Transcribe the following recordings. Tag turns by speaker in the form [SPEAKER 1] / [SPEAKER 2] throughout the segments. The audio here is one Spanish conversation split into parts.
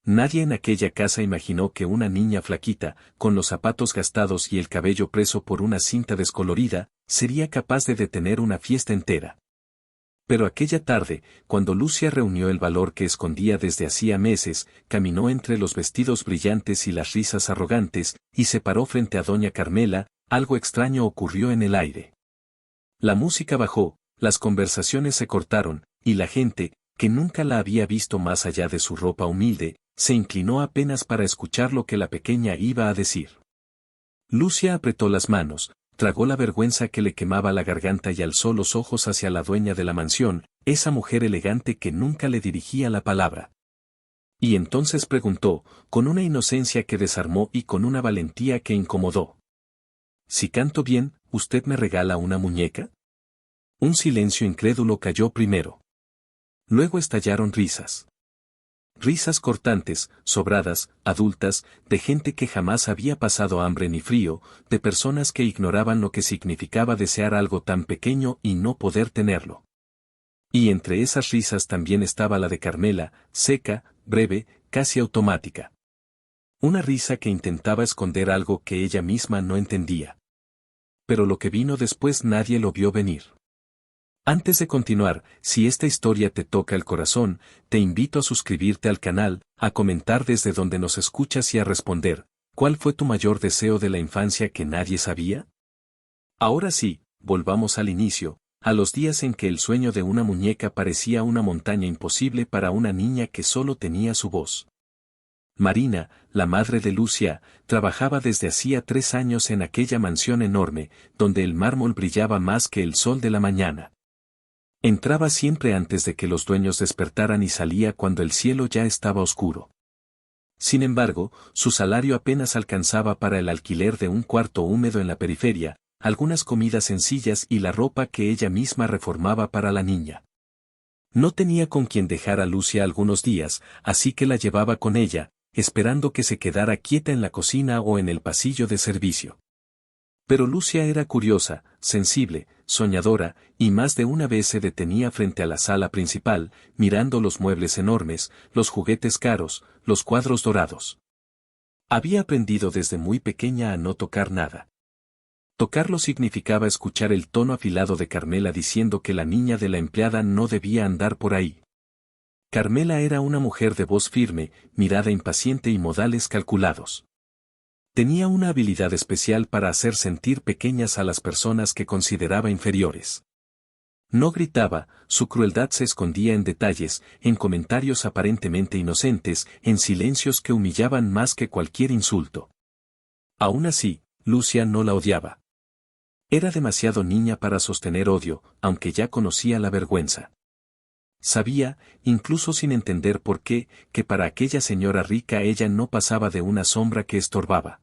[SPEAKER 1] Nadie en aquella casa imaginó que una niña flaquita, con los zapatos gastados y el cabello preso por una cinta descolorida, sería capaz de detener una fiesta entera. Pero aquella tarde, cuando Lucia reunió el valor que escondía desde hacía meses, caminó entre los vestidos brillantes y las risas arrogantes, y se paró frente a doña Carmela, algo extraño ocurrió en el aire. La música bajó, las conversaciones se cortaron, y la gente, que nunca la había visto más allá de su ropa humilde, se inclinó apenas para escuchar lo que la pequeña iba a decir. Lucia apretó las manos, tragó la vergüenza que le quemaba la garganta y alzó los ojos hacia la dueña de la mansión, esa mujer elegante que nunca le dirigía la palabra. Y entonces preguntó, con una inocencia que desarmó y con una valentía que incomodó. «Si canto bien, ¿usted me regala una muñeca?» Un silencio incrédulo cayó primero. Luego estallaron risas. Risas cortantes, sobradas, adultas, de gente que jamás había pasado hambre ni frío, de personas que ignoraban lo que significaba desear algo tan pequeño y no poder tenerlo. Y entre esas risas también estaba la de Carmela, seca, breve, casi automática. Una risa que intentaba esconder algo que ella misma no entendía. Pero lo que vino después nadie lo vio venir. Antes de continuar, si esta historia te toca el corazón, te invito a suscribirte al canal, a comentar desde donde nos escuchas y a responder, ¿cuál fue tu mayor deseo de la infancia que nadie sabía? Ahora sí, volvamos al inicio, a los días en que el sueño de una muñeca parecía una montaña imposible para una niña que solo tenía su voz. Marina, la madre de Lucia, trabajaba desde hacía 3 años en aquella mansión enorme, donde el mármol brillaba más que el sol de la mañana. Entraba siempre antes de que los dueños despertaran y salía cuando el cielo ya estaba oscuro. Sin embargo, su salario apenas alcanzaba para el alquiler de un cuarto húmedo en la periferia, algunas comidas sencillas y la ropa que ella misma reformaba para la niña. No tenía con quien dejar a Lucia algunos días, así que la llevaba con ella, esperando que se quedara quieta en la cocina o en el pasillo de servicio. Pero Lucia era curiosa, sensible, soñadora, y más de una vez se detenía frente a la sala principal, mirando los muebles enormes, los juguetes caros, los cuadros dorados. Había aprendido desde muy pequeña a no tocar nada. Tocarlo significaba escuchar el tono afilado de Carmela diciendo que la niña de la empleada no debía andar por ahí. Carmela era una mujer de voz firme, mirada impaciente y modales calculados. Tenía una habilidad especial para hacer sentir pequeñas a las personas que consideraba inferiores. No gritaba, su crueldad se escondía en detalles, en comentarios aparentemente inocentes, en silencios que humillaban más que cualquier insulto. Aún así, Lucia no la odiaba. Era demasiado niña para sostener odio, aunque ya conocía la vergüenza. Sabía, incluso sin entender por qué, que para aquella señora rica ella no pasaba de una sombra que estorbaba.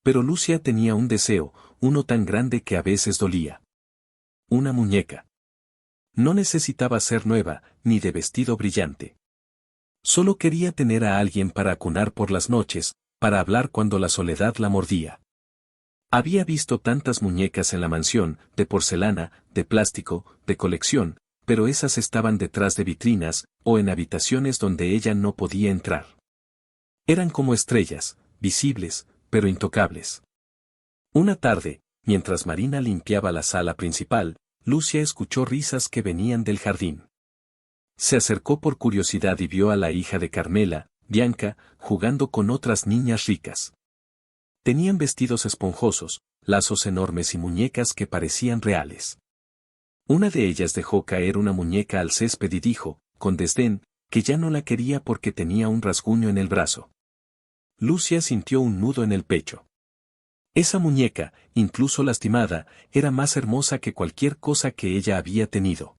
[SPEAKER 1] Pero Lucia tenía un deseo, uno tan grande que a veces dolía. Una muñeca. No necesitaba ser nueva, ni de vestido brillante. Solo quería tener a alguien para acunar por las noches, para hablar cuando la soledad la mordía. Había visto tantas muñecas en la mansión, de porcelana, de plástico, de colección, pero esas estaban detrás de vitrinas, o en habitaciones donde ella no podía entrar. Eran como estrellas, visibles, pero intocables. Una tarde, mientras Marina limpiaba la sala principal, Lucia escuchó risas que venían del jardín. Se acercó por curiosidad y vio a la hija de Carmela, Bianca, jugando con otras niñas ricas. Tenían vestidos esponjosos, lazos enormes y muñecas que parecían reales. Una de ellas dejó caer una muñeca al césped y dijo, con desdén, que ya no la quería porque tenía un rasguño en el brazo. Lucia sintió un nudo en el pecho. Esa muñeca, incluso lastimada, era más hermosa que cualquier cosa que ella había tenido.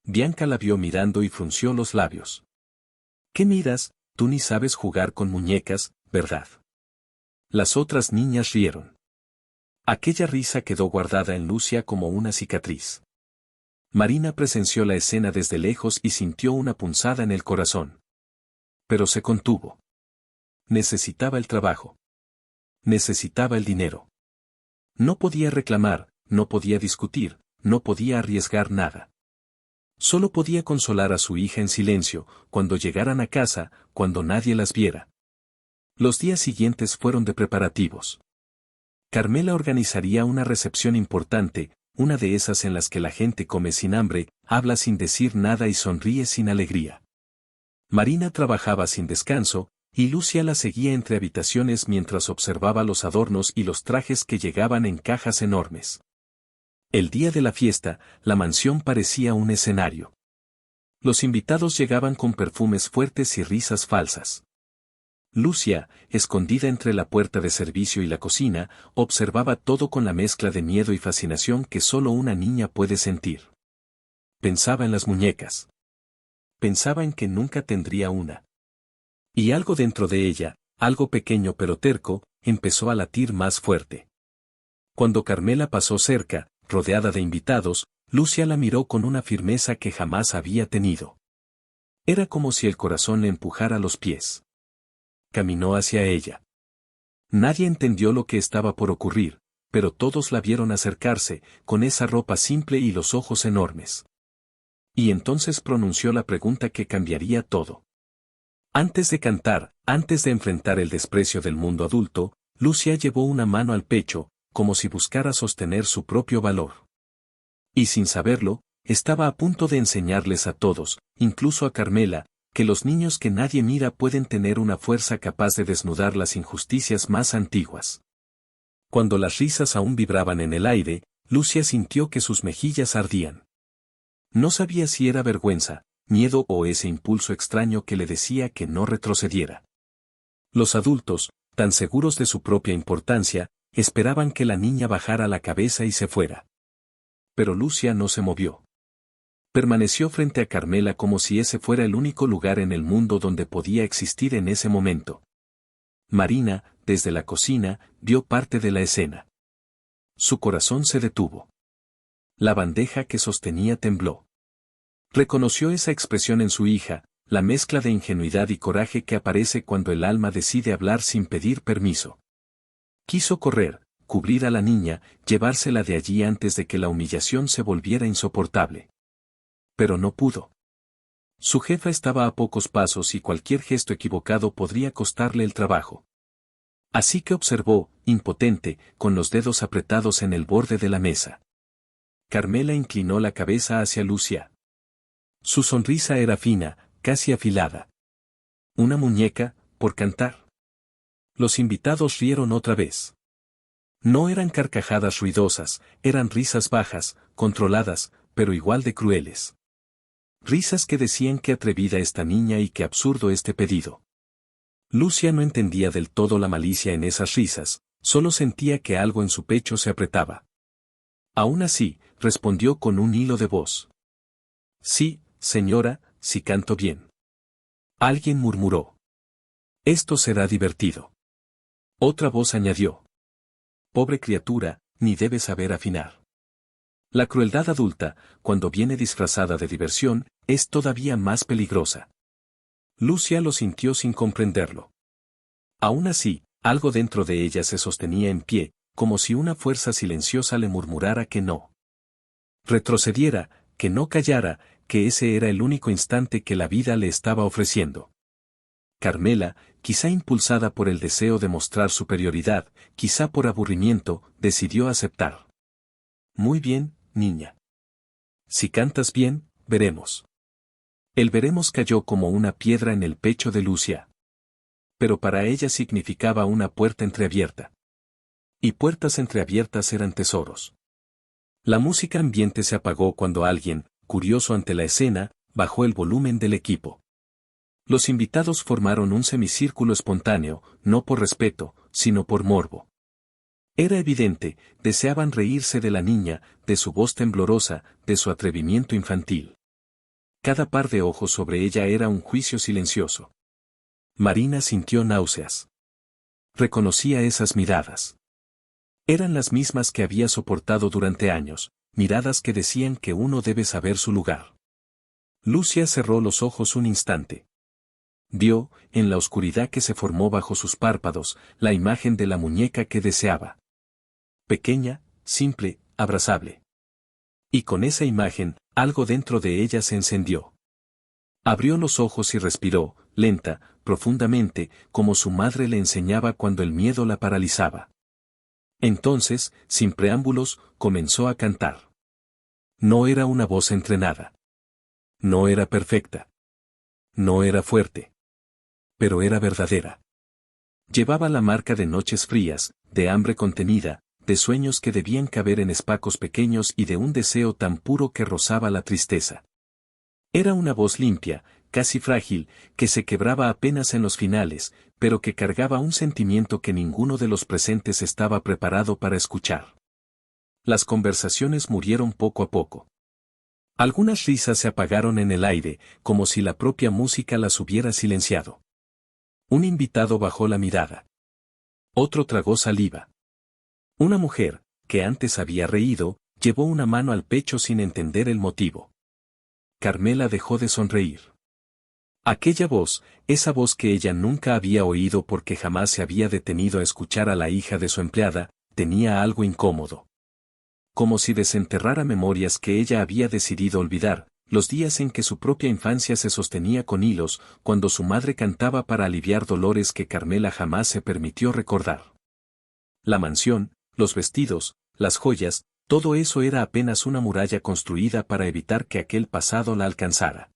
[SPEAKER 1] Bianca la vio mirando y frunció los labios. ¿Qué miras? Tú ni sabes jugar con muñecas, ¿verdad? Las otras niñas rieron. Aquella risa quedó guardada en Lucia como una cicatriz. Marina presenció la escena desde lejos y sintió una punzada en el corazón. Pero se contuvo. Necesitaba el trabajo. Necesitaba el dinero. No podía reclamar, no podía discutir, no podía arriesgar nada. Solo podía consolar a su hija en silencio, cuando llegaran a casa, cuando nadie las viera. Los días siguientes fueron de preparativos. Carmela organizaría una recepción importante, una de esas en las que la gente come sin hambre, habla sin decir nada y sonríe sin alegría. Marina trabajaba sin descanso, y Lucia la seguía entre habitaciones mientras observaba los adornos y los trajes que llegaban en cajas enormes. El día de la fiesta, la mansión parecía un escenario. Los invitados llegaban con perfumes fuertes y risas falsas. Lucia, escondida entre la puerta de servicio y la cocina, observaba todo con la mezcla de miedo y fascinación que solo una niña puede sentir. Pensaba en las muñecas. Pensaba en que nunca tendría una. Y algo dentro de ella, algo pequeño pero terco, empezó a latir más fuerte. Cuando Carmela pasó cerca, rodeada de invitados, Lucia la miró con una firmeza que jamás había tenido. Era como si el corazón le empujara los pies. Caminó hacia ella. Nadie entendió lo que estaba por ocurrir, pero todos la vieron acercarse, con esa ropa simple y los ojos enormes. Y entonces pronunció la pregunta que cambiaría todo. Antes de cantar, antes de enfrentar el desprecio del mundo adulto, Lucia llevó una mano al pecho, como si buscara sostener su propio valor. Y sin saberlo, estaba a punto de enseñarles a todos, incluso a Carmela, que los niños que nadie mira pueden tener una fuerza capaz de desnudar las injusticias más antiguas. Cuando las risas aún vibraban en el aire, Lucia sintió que sus mejillas ardían. No sabía si era vergüenza, miedo o ese impulso extraño que le decía que no retrocediera. Los adultos, tan seguros de su propia importancia, esperaban que la niña bajara la cabeza y se fuera. Pero Lucia no se movió. Permaneció frente a Carmela como si ese fuera el único lugar en el mundo donde podía existir en ese momento. Marina, desde la cocina, vio parte de la escena. Su corazón se detuvo. La bandeja que sostenía tembló. Reconoció esa expresión en su hija, la mezcla de ingenuidad y coraje que aparece cuando el alma decide hablar sin pedir permiso. Quiso correr, cubrir a la niña, llevársela de allí antes de que la humillación se volviera insoportable. Pero no pudo. Su jefa estaba a pocos pasos y cualquier gesto equivocado podría costarle el trabajo. Así que observó, impotente, con los dedos apretados en el borde de la mesa. Carmela inclinó la cabeza hacia Lucia. Su sonrisa era fina, casi afilada. Una muñeca, por cantar. Los invitados rieron otra vez. No eran carcajadas ruidosas, eran risas bajas, controladas, pero igual de crueles. Risas que decían qué atrevida esta niña y qué absurdo este pedido. Lucia no entendía del todo la malicia en esas risas, solo sentía que algo en su pecho se apretaba. Aún así, respondió con un hilo de voz. Sí, señora, si canto bien. Alguien murmuró. Esto será divertido. Otra voz añadió. Pobre criatura, ni debe saber afinar. La crueldad adulta, cuando viene disfrazada de diversión, es todavía más peligrosa. Lucia lo sintió sin comprenderlo. Aún así, algo dentro de ella se sostenía en pie, como si una fuerza silenciosa le murmurara que no retrocediera, que no callara, que ese era el único instante que la vida le estaba ofreciendo. Carmela, quizá impulsada por el deseo de mostrar superioridad, quizá por aburrimiento, decidió aceptar. Muy bien, niña. Si cantas bien, veremos. El veremos cayó como una piedra en el pecho de Lucia. Pero para ella significaba una puerta entreabierta. Y puertas entreabiertas eran tesoros. La música ambiente se apagó cuando alguien, curioso ante la escena, bajó el volumen del equipo. Los invitados formaron un semicírculo espontáneo, no por respeto, sino por morbo. Era evidente, deseaban reírse de la niña, de su voz temblorosa, de su atrevimiento infantil. Cada par de ojos sobre ella era un juicio silencioso. Marina sintió náuseas. Reconocía esas miradas. Eran las mismas que había soportado durante años, miradas que decían que uno debe saber su lugar. Lucia cerró los ojos un instante. Vio, en la oscuridad que se formó bajo sus párpados, la imagen de la muñeca que deseaba. Pequeña, simple, abrazable. Y con esa imagen, Algo dentro de ella se encendió. Abrió los ojos y respiró, lenta, profundamente, como su madre le enseñaba cuando el miedo la paralizaba. Entonces, sin preámbulos, comenzó a cantar. No era una voz entrenada. No era perfecta. No era fuerte. Pero era verdadera. Llevaba la marca de noches frías, de hambre contenida, de sueños que debían caber en espacos pequeños y de un deseo tan puro que rozaba la tristeza. Era una voz limpia, casi frágil, que se quebraba apenas en los finales, pero que cargaba un sentimiento que ninguno de los presentes estaba preparado para escuchar. Las conversaciones murieron poco a poco. Algunas risas se apagaron en el aire, como si la propia música las hubiera silenciado. Un invitado bajó la mirada. Otro tragó saliva. Una mujer, que antes había reído, llevó una mano al pecho sin entender el motivo. Carmela dejó de sonreír. Aquella voz, esa voz que ella nunca había oído porque jamás se había detenido a escuchar a la hija de su empleada, tenía algo incómodo. Como si desenterrara memorias que ella había decidido olvidar, los días en que su propia infancia se sostenía con hilos, cuando su madre cantaba para aliviar dolores que Carmela jamás se permitió recordar. La mansión, los vestidos, las joyas, todo eso era apenas una muralla construida para evitar que aquel pasado la alcanzara.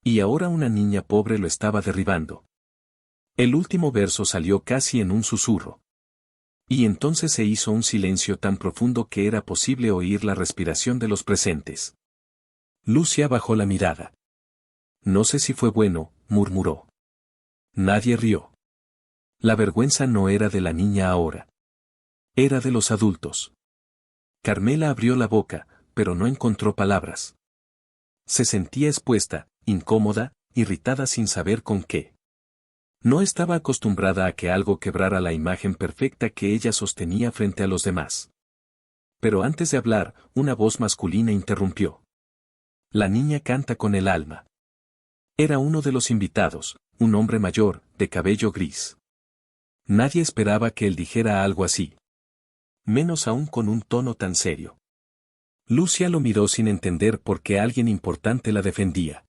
[SPEAKER 1] Y ahora una niña pobre lo estaba derribando. El último verso salió casi en un susurro. Y entonces se hizo un silencio tan profundo que era posible oír la respiración de los presentes. Lucia bajó la mirada. No sé si fue bueno, murmuró. Nadie rió. La vergüenza no era de la niña ahora. Era de los adultos. Carmela abrió la boca, pero no encontró palabras. Se sentía expuesta, incómoda, irritada sin saber con qué. No estaba acostumbrada a que algo quebrara la imagen perfecta que ella sostenía frente a los demás. Pero antes de hablar, una voz masculina interrumpió. La niña canta con el alma. Era uno de los invitados, un hombre mayor, de cabello gris. Nadie esperaba que él dijera algo así. Menos aún con un tono tan serio. Lucia lo miró sin entender por qué alguien importante la defendía.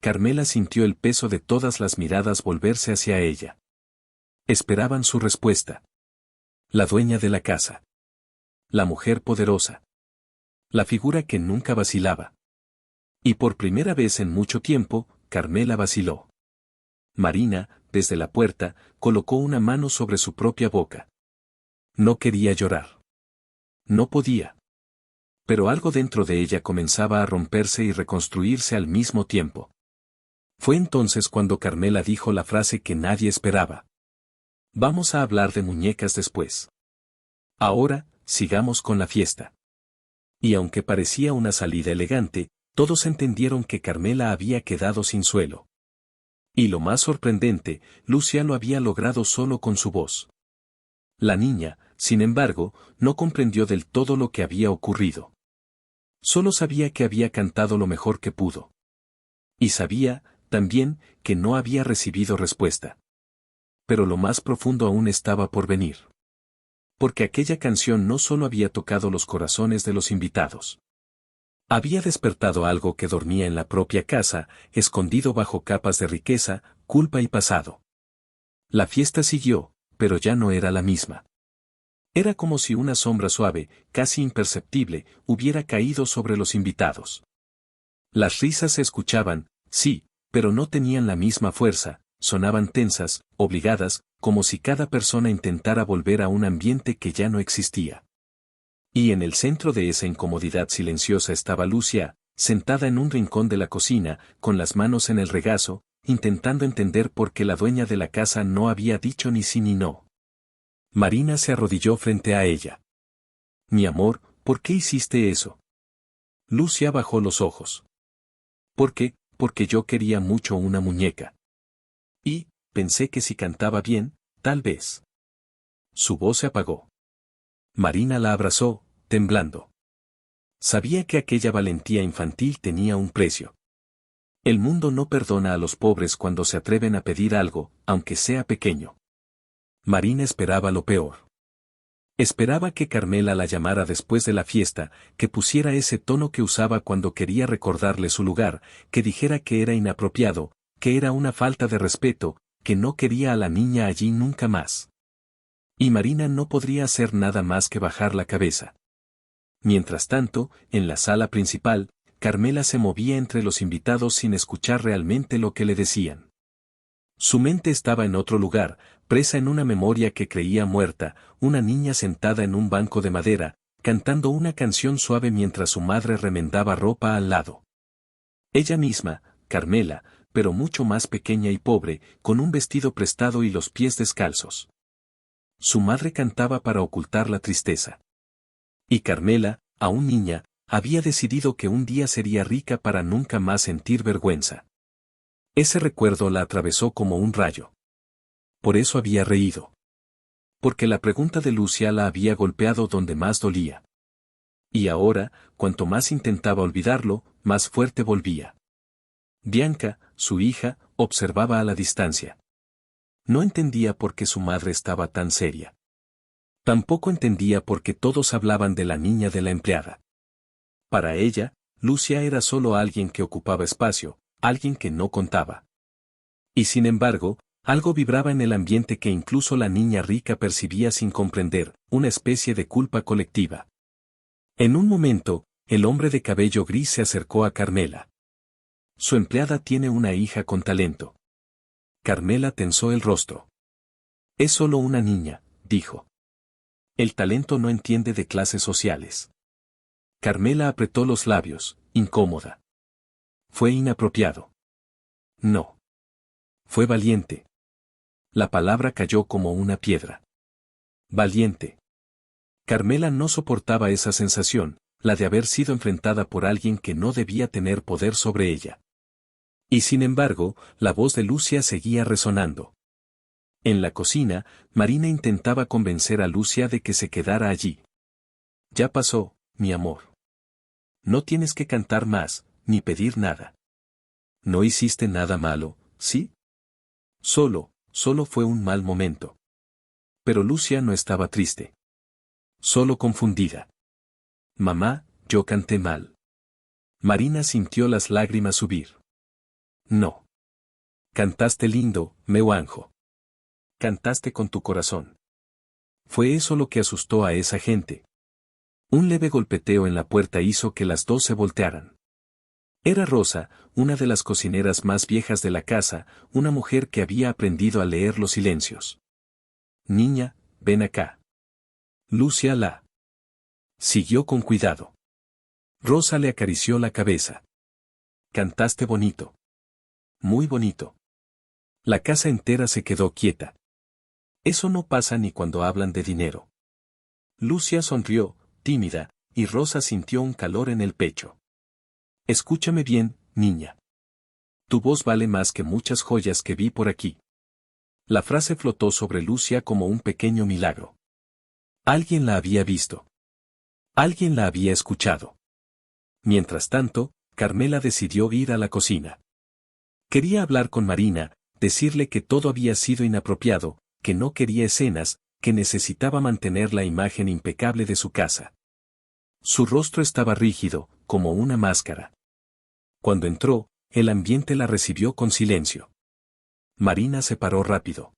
[SPEAKER 1] Carmela sintió el peso de todas las miradas volverse hacia ella. Esperaban su respuesta. La dueña de la casa. La mujer poderosa. La figura que nunca vacilaba. Y por primera vez en mucho tiempo, Carmela vaciló. Marina, desde la puerta, colocó una mano sobre su propia boca. No quería llorar. No podía. Pero algo dentro de ella comenzaba a romperse y reconstruirse al mismo tiempo. Fue entonces cuando Carmela dijo la frase que nadie esperaba. Vamos a hablar de muñecas después. Ahora, sigamos con la fiesta. Y aunque parecía una salida elegante, todos entendieron que Carmela había quedado sin suelo. Y lo más sorprendente, Lucia lo había logrado solo con su voz. La niña, sin embargo, no comprendió del todo lo que había ocurrido. Solo sabía que había cantado lo mejor que pudo. Y sabía, también, que no había recibido respuesta. Pero lo más profundo aún estaba por venir. Porque aquella canción no solo había tocado los corazones de los invitados. Había despertado algo que dormía en la propia casa, escondido bajo capas de riqueza, culpa y pasado. La fiesta siguió, pero ya no era la misma. Era como si una sombra suave, casi imperceptible, hubiera caído sobre los invitados. Las risas se escuchaban, sí, pero no tenían la misma fuerza, sonaban tensas, obligadas, como si cada persona intentara volver a un ambiente que ya no existía. Y en el centro de esa incomodidad silenciosa estaba Lucia, sentada en un rincón de la cocina, con las manos en el regazo, intentando entender por qué la dueña de la casa no había dicho ni sí ni no. Marina se arrodilló frente a ella. Mi amor, ¿por qué hiciste eso? Lucia bajó los ojos. ¿Por qué? Porque yo quería mucho una muñeca. Y, pensé que si cantaba bien, tal vez. Su voz se apagó. Marina la abrazó, temblando. Sabía que aquella valentía infantil tenía un precio. El mundo no perdona a los pobres cuando se atreven a pedir algo, aunque sea pequeño. Marina esperaba lo peor. Esperaba que Carmela la llamara después de la fiesta, que pusiera ese tono que usaba cuando quería recordarle su lugar, que dijera que era inapropiado, que era una falta de respeto, que no quería a la niña allí nunca más. Y Marina no podría hacer nada más que bajar la cabeza. Mientras tanto, en la sala principal, Carmela se movía entre los invitados sin escuchar realmente lo que le decían. Su mente estaba en otro lugar, presa en una memoria que creía muerta, una niña sentada en un banco de madera, cantando una canción suave mientras su madre remendaba ropa al lado. Ella misma, Carmela, pero mucho más pequeña y pobre, con un vestido prestado y los pies descalzos. Su madre cantaba para ocultar la tristeza. Y Carmela, aún niña, había decidido que un día sería rica para nunca más sentir vergüenza. Ese recuerdo la atravesó como un rayo. Por eso había reído. Porque la pregunta de Lucia la había golpeado donde más dolía. Y ahora, cuanto más intentaba olvidarlo, más fuerte volvía. Bianca, su hija, observaba a la distancia. No entendía por qué su madre estaba tan seria. Tampoco entendía por qué todos hablaban de la niña de la empleada. Para ella, Lucia era solo alguien que ocupaba espacio, alguien que no contaba. Y sin embargo, algo vibraba en el ambiente que incluso la niña rica percibía sin comprender, una especie de culpa colectiva. En un momento, el hombre de cabello gris se acercó a Carmela. Su empleada tiene una hija con talento. Carmela tensó el rostro. Es solo una niña, dijo. El talento no entiende de clases sociales. Carmela apretó los labios, incómoda. Fue inapropiado. No. Fue valiente. La palabra cayó como una piedra. Valiente. Carmela no soportaba esa sensación, la de haber sido enfrentada por alguien que no debía tener poder sobre ella. Y sin embargo, la voz de Lucia seguía resonando. En la cocina, Marina intentaba convencer a Lucia de que se quedara allí. Ya pasó, mi amor. No tienes que cantar más, ni pedir nada. No hiciste nada malo, ¿sí? Solo fue un mal momento. Pero Lucia no estaba triste. Solo confundida. Mamá, yo canté mal. Marina sintió las lágrimas subir. No. Cantaste lindo, meu anjo. Cantaste con tu corazón. Fue eso lo que asustó a esa gente. Un leve golpeteo en la puerta hizo que las dos se voltearan. Era Rosa, una de las cocineras más viejas de la casa, una mujer que había aprendido a leer los silencios. Niña, ven acá. Lucia la siguió con cuidado. Rosa le acarició la cabeza. Cantaste bonito. Muy bonito. La casa entera se quedó quieta. Eso no pasa ni cuando hablan de dinero. Lucia sonrió, tímida, y Rosa sintió un calor en el pecho. Escúchame bien, niña. Tu voz vale más que muchas joyas que vi por aquí. La frase flotó sobre Lucia como un pequeño milagro. Alguien la había visto. Alguien la había escuchado. Mientras tanto, Carmela decidió ir a la cocina. Quería hablar con Marina, decirle que todo había sido inapropiado, que no quería escenas, que necesitaba mantener la imagen impecable de su casa. Su rostro estaba rígido, como una máscara. Cuando entró, el ambiente la recibió con silencio. Marina se paró rápido.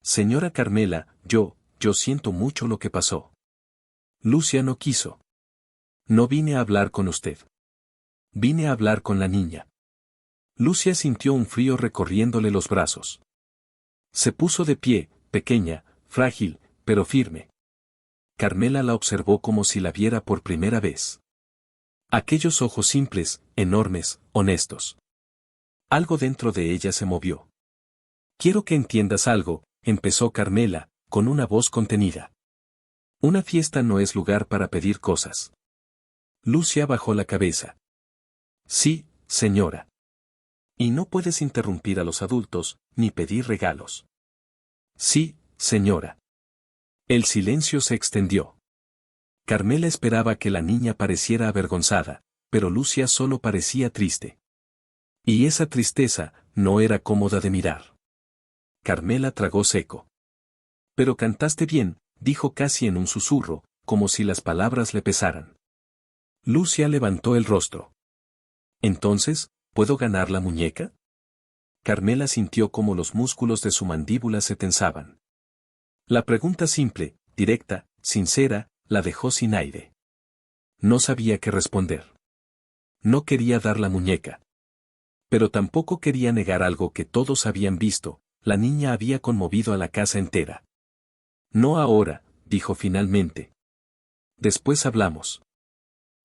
[SPEAKER 1] Señora Carmela, yo siento mucho lo que pasó. Lucia no quiso. No vine a hablar con usted. Vine a hablar con la niña. Lucia sintió un frío recorriéndole los brazos. Se puso de pie, pequeña, frágil, pero firme. Carmela la observó como si la viera por primera vez. Aquellos ojos simples, enormes, honestos. Algo dentro de ella se movió. Quiero que entiendas algo, empezó Carmela, con una voz contenida. Una fiesta no es lugar para pedir cosas. Lucia bajó la cabeza. Sí, señora. Y no puedes interrumpir a los adultos, ni pedir regalos. Sí, señora. El silencio se extendió. Carmela esperaba que la niña pareciera avergonzada, pero Lucia solo parecía triste. Y esa tristeza no era cómoda de mirar. Carmela tragó seco. Pero cantaste bien, dijo casi en un susurro, como si las palabras le pesaran. Lucia levantó el rostro. Entonces, ¿puedo ganar la muñeca? Carmela sintió como los músculos de su mandíbula se tensaban. La pregunta simple, directa, sincera, la dejó sin aire. No sabía qué responder. No quería dar la muñeca. Pero tampoco quería negar algo que todos habían visto, la niña había conmovido a la casa entera. No ahora, dijo finalmente. Después hablamos.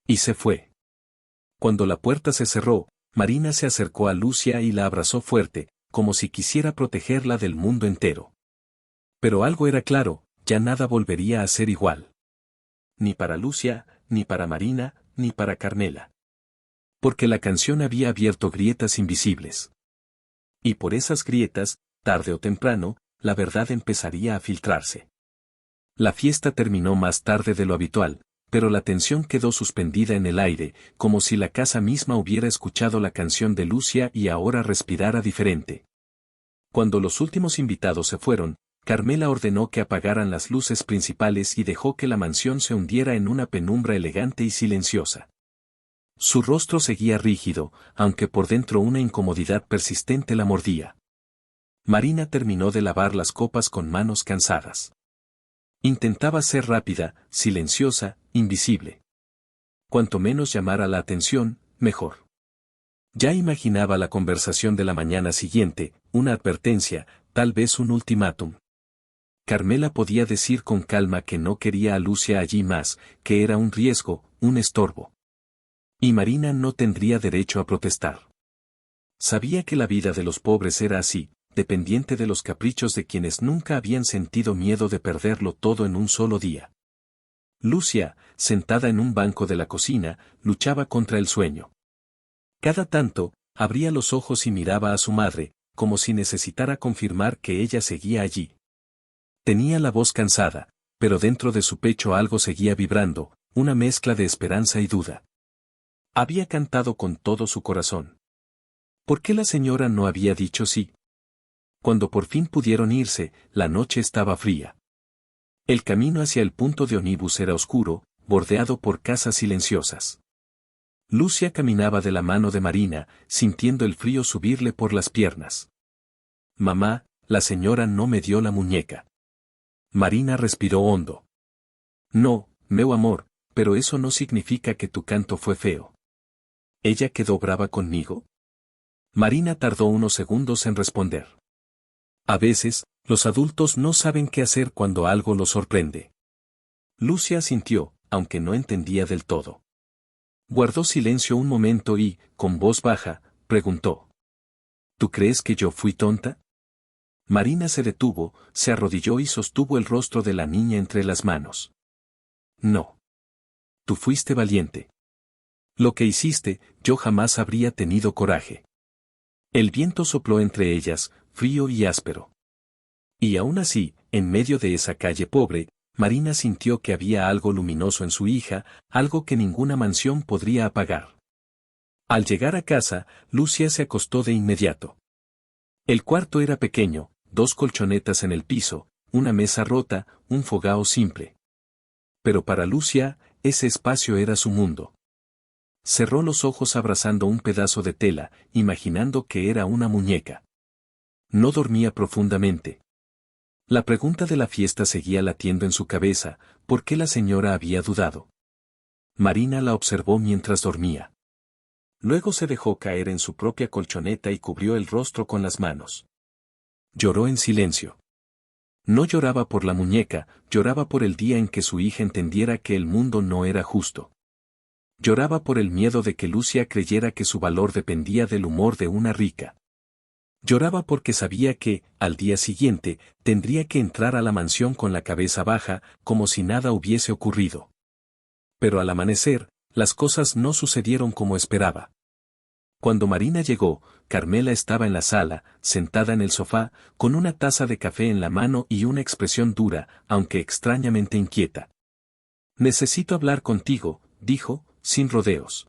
[SPEAKER 1] Y se fue. Cuando la puerta se cerró, Marina se acercó a Lucia y la abrazó fuerte, como si quisiera protegerla del mundo entero. Pero algo era claro, ya nada volvería a ser igual. Ni para Lucia, ni para Marina, ni para Carmela. Porque la canción había abierto grietas invisibles. Y por esas grietas, tarde o temprano, la verdad empezaría a filtrarse. La fiesta terminó más tarde de lo habitual, pero la tensión quedó suspendida en el aire, como si la casa misma hubiera escuchado la canción de Lucia y ahora respirara diferente. Cuando los últimos invitados se fueron, Carmela ordenó que apagaran las luces principales y dejó que la mansión se hundiera en una penumbra elegante y silenciosa. Su rostro seguía rígido, aunque por dentro una incomodidad persistente la mordía. Marina terminó de lavar las copas con manos cansadas. Intentaba ser rápida, silenciosa, invisible. Cuanto menos llamara la atención, mejor. Ya imaginaba la conversación de la mañana siguiente, una advertencia, tal vez un ultimátum. Carmela podía decir con calma que no quería a Lucia allí más, que era un riesgo, un estorbo. Y Marina no tendría derecho a protestar. Sabía que la vida de los pobres era así, dependiente de los caprichos de quienes nunca habían sentido miedo de perderlo todo en un solo día. Lucia, sentada en un banco de la cocina, luchaba contra el sueño. Cada tanto, abría los ojos y miraba a su madre, como si necesitara confirmar que ella seguía allí. Tenía la voz cansada, pero dentro de su pecho algo seguía vibrando, una mezcla de esperanza y duda. Había cantado con todo su corazón. ¿Por qué la señora no había dicho sí? Cuando por fin pudieron irse, la noche estaba fría. El camino hacia el punto de ómnibus era oscuro, bordeado por casas silenciosas. Lucia caminaba de la mano de Marina, sintiendo el frío subirle por las piernas. Mamá, la señora no me dio la muñeca. Marina respiró hondo. No, meu amor, pero eso no significa que tu canto fue feo. ¿Ella quedó brava conmigo? Marina tardó unos segundos en responder. A veces, los adultos no saben qué hacer cuando algo los sorprende. Lucia asintió, aunque no entendía del todo. Guardó silencio un momento y, con voz baja, preguntó. ¿Tú crees que yo fui tonta? Marina se detuvo, se arrodilló y sostuvo el rostro de la niña entre las manos. No. Tú fuiste valiente. Lo que hiciste, yo jamás habría tenido coraje. El viento sopló entre ellas, frío y áspero. Y aún así, en medio de esa calle pobre, Marina sintió que había algo luminoso en su hija, algo que ninguna mansión podría apagar. Al llegar a casa, Lucia se acostó de inmediato. El cuarto era pequeño, 2 colchonetas en el piso, una mesa rota, un fogao simple. Pero para Lucia, ese espacio era su mundo. Cerró los ojos abrazando un pedazo de tela, imaginando que era una muñeca. No dormía profundamente. La pregunta de la fiesta seguía latiendo en su cabeza, ¿por qué la señora había dudado? Marina la observó mientras dormía. Luego se dejó caer en su propia colchoneta y cubrió el rostro con las manos. Lloró en silencio. No lloraba por la muñeca, lloraba por el día en que su hija entendiera que el mundo no era justo. Lloraba por el miedo de que Lucia creyera que su valor dependía del humor de una rica. Lloraba porque sabía que, al día siguiente, tendría que entrar a la mansión con la cabeza baja, como si nada hubiese ocurrido. Pero al amanecer, las cosas no sucedieron como esperaba. Cuando Marina llegó, Carmela estaba en la sala, sentada en el sofá, con una taza de café en la mano y una expresión dura, aunque extrañamente inquieta. Necesito hablar contigo, dijo, sin rodeos.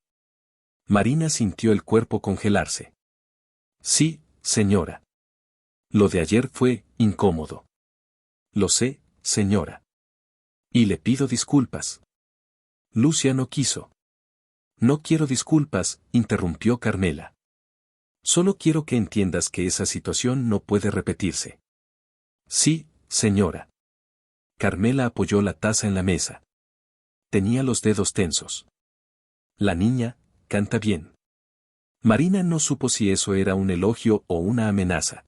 [SPEAKER 1] Marina sintió el cuerpo congelarse. Sí, señora. Lo de ayer fue incómodo. Lo sé, señora. Y le pido disculpas. Lucia no quiso. No quiero disculpas, interrumpió Carmela. Solo quiero que entiendas que esa situación no puede repetirse. Sí, señora. Carmela apoyó la taza en la mesa. Tenía los dedos tensos. La niña, canta bien. Marina no supo si eso era un elogio o una amenaza.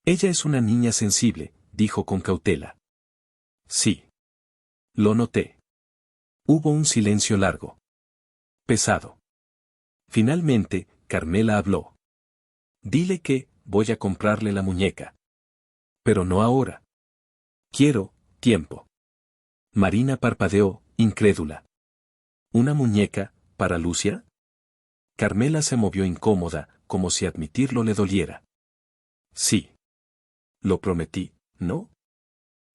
[SPEAKER 1] Ella es una niña sensible, dijo con cautela. Sí. Lo noté. Hubo un silencio largo. Pesado. Finalmente, Carmela habló. Dile que, voy a comprarle la muñeca. Pero no ahora. Quiero, tiempo. Marina parpadeó, incrédula. ¿Una muñeca, para Lucia? Carmela se movió incómoda, como si admitirlo le doliera. Sí. Lo prometí, ¿no?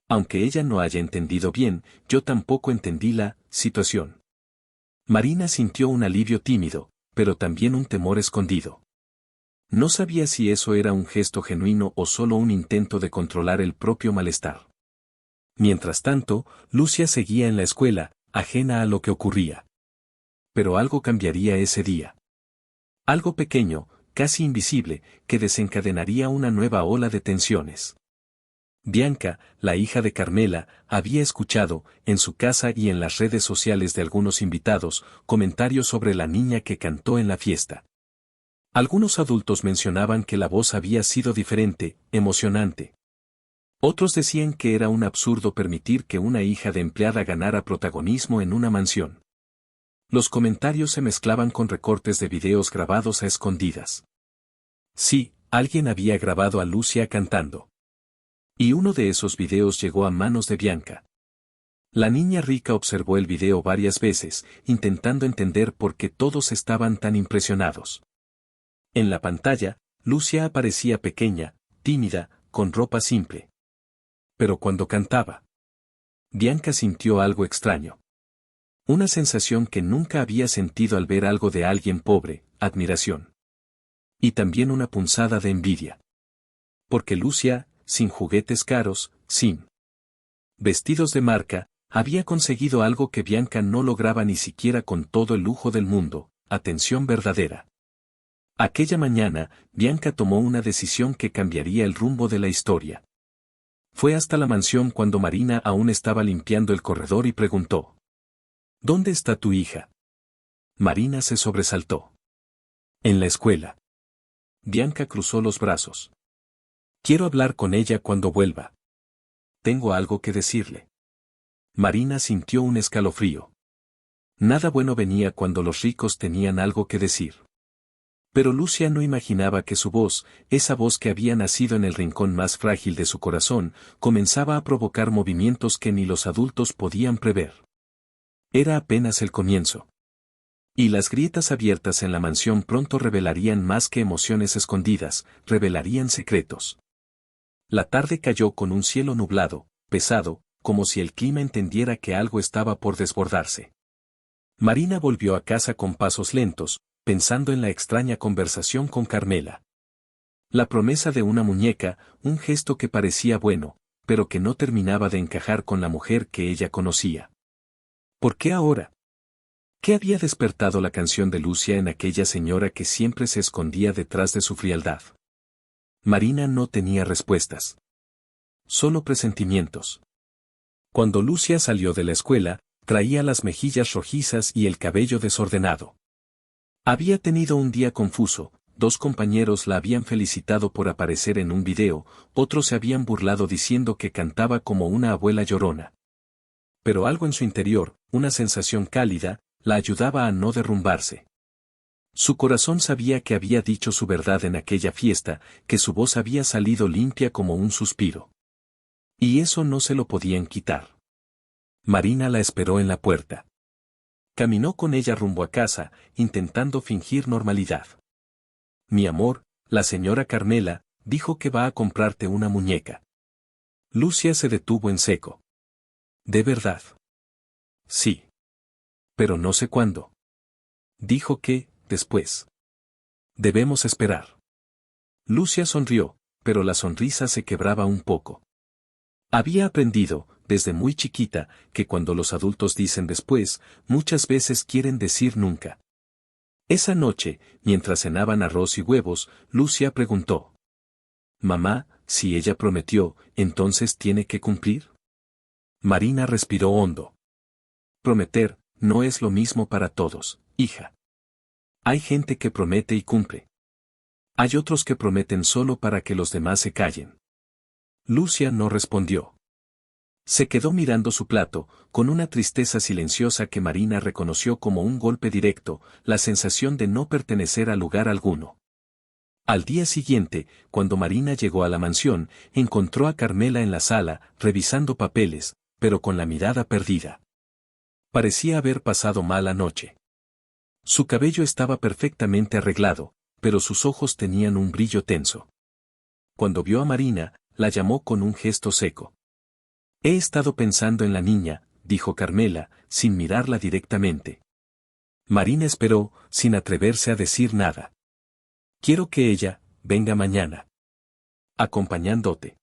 [SPEAKER 1] Aunque ella no haya entendido bien, yo tampoco entendí la situación. Marina sintió un alivio tímido, pero también un temor escondido. No sabía si eso era un gesto genuino o solo un intento de controlar el propio malestar. Mientras tanto, Lucia seguía en la escuela, ajena a lo que ocurría. Pero algo cambiaría ese día. Algo pequeño, casi invisible, que desencadenaría una nueva ola de tensiones. Bianca, la hija de Carmela, había escuchado, en su casa y en las redes sociales de algunos invitados, comentarios sobre la niña que cantó en la fiesta. Algunos adultos mencionaban que la voz había sido diferente, emocionante. Otros decían que era un absurdo permitir que una hija de empleada ganara protagonismo en una mansión. Los comentarios se mezclaban con recortes de videos grabados a escondidas. Sí, alguien había grabado a Lucia cantando. Y uno de esos videos llegó a manos de Bianca. La niña rica observó el video varias veces, intentando entender por qué todos estaban tan impresionados. En la pantalla, Lucia aparecía pequeña, tímida, con ropa simple. Pero cuando cantaba, Bianca sintió algo extraño. Una sensación que nunca había sentido al ver algo de alguien pobre, admiración. Y también una punzada de envidia. Porque Lucia, sin juguetes caros, sin vestidos de marca, había conseguido algo que Bianca no lograba ni siquiera con todo el lujo del mundo, atención verdadera. Aquella mañana, Bianca tomó una decisión que cambiaría el rumbo de la historia. Fue hasta la mansión cuando Marina aún estaba limpiando el corredor y preguntó: ¿Dónde está tu hija? Marina se sobresaltó. En la escuela. Bianca cruzó los brazos. Quiero hablar con ella cuando vuelva. Tengo algo que decirle. Marina sintió un escalofrío. Nada bueno venía cuando los ricos tenían algo que decir. Pero Lucia no imaginaba que su voz, esa voz que había nacido en el rincón más frágil de su corazón, comenzaba a provocar movimientos que ni los adultos podían prever. Era apenas el comienzo. Y las grietas abiertas en la mansión pronto revelarían más que emociones escondidas, revelarían secretos. La tarde cayó con un cielo nublado, pesado, como si el clima entendiera que algo estaba por desbordarse. Marina volvió a casa con pasos lentos, pensando en la extraña conversación con Carmela. La promesa de una muñeca, un gesto que parecía bueno, pero que no terminaba de encajar con la mujer que ella conocía. ¿Por qué ahora? ¿Qué había despertado la canción de Lucia en aquella señora que siempre se escondía detrás de su frialdad? Marina no tenía respuestas. Solo presentimientos. Cuando Lucia salió de la escuela, traía las mejillas rojizas y el cabello desordenado. Había tenido un día confuso, 2 compañeros la habían felicitado por aparecer en un video, otros se habían burlado diciendo que cantaba como una abuela llorona. Pero algo en su interior, una sensación cálida, la ayudaba a no derrumbarse. Su corazón sabía que había dicho su verdad en aquella fiesta, que su voz había salido limpia como un suspiro. Y eso no se lo podían quitar. Marina la esperó en la puerta. Caminó con ella rumbo a casa, intentando fingir normalidad. Mi amor, la señora Carmela, dijo que va a comprarte una muñeca. Lucia se detuvo en seco. ¿De verdad? Sí. Pero no sé cuándo. Dijo que, después. Debemos esperar. Lucia sonrió, pero la sonrisa se quebraba un poco. Había aprendido, desde muy chiquita, que cuando los adultos dicen después, muchas veces quieren decir nunca. Esa noche, mientras cenaban arroz y huevos, Lucia preguntó: «Mamá, si ella prometió, ¿entonces tiene que cumplir?». Marina respiró hondo. Prometer, no es lo mismo para todos, hija. Hay gente que promete y cumple. Hay otros que prometen solo para que los demás se callen. Lucia no respondió. Se quedó mirando su plato, con una tristeza silenciosa que Marina reconoció como un golpe directo, la sensación de no pertenecer a lugar alguno. Al día siguiente, cuando Marina llegó a la mansión, encontró a Carmela en la sala, revisando papeles, pero con la mirada perdida. Parecía haber pasado mala noche. Su cabello estaba perfectamente arreglado, pero sus ojos tenían un brillo tenso. Cuando vio a Marina, la llamó con un gesto seco. «He estado pensando en la niña», dijo Carmela, sin mirarla directamente. Marina esperó, sin atreverse a decir nada. «Quiero que ella venga mañana. Acompañándote.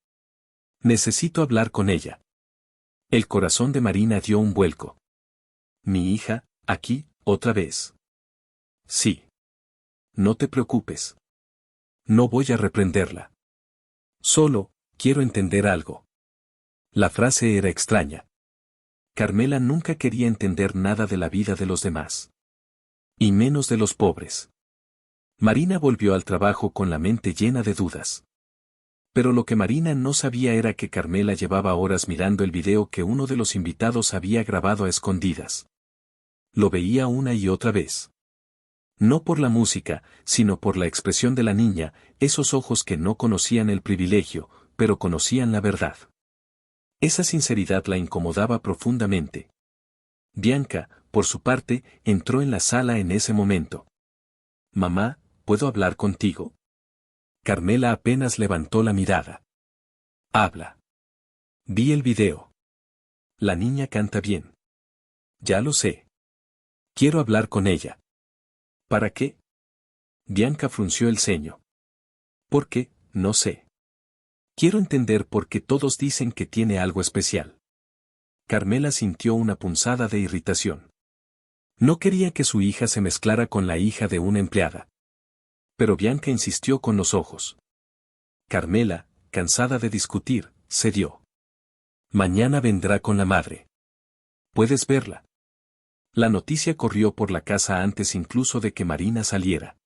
[SPEAKER 1] Necesito hablar con ella». El corazón de Marina dio un vuelco. «¿Mi hija, aquí, otra vez?». «Sí. No te preocupes. No voy a reprenderla. Solo, quiero entender algo». La frase era extraña. Carmela nunca quería entender nada de la vida de los demás. Y menos de los pobres. Marina volvió al trabajo con la mente llena de dudas. Pero lo que Marina no sabía era que Carmela llevaba horas mirando el video que uno de los invitados había grabado a escondidas. Lo veía una y otra vez. No por la música, sino por la expresión de la niña, esos ojos que no conocían el privilegio, pero conocían la verdad. Esa sinceridad la incomodaba profundamente. Bianca, por su parte, entró en la sala en ese momento. «Mamá, ¿puedo hablar contigo?». Carmela apenas levantó la mirada. «Habla». «Vi el video. La niña canta bien». «Ya lo sé. Quiero hablar con ella». «¿Para qué?». Bianca frunció el ceño. «¿Por qué? No sé. Quiero entender por qué todos dicen que tiene algo especial». Carmela sintió una punzada de irritación. No quería que su hija se mezclara con la hija de una empleada. Pero Bianca insistió con los ojos. Carmela, cansada de discutir, cedió. «Mañana vendrá con la madre. ¿Puedes verla?». La noticia corrió por la casa antes incluso de que Marina saliera.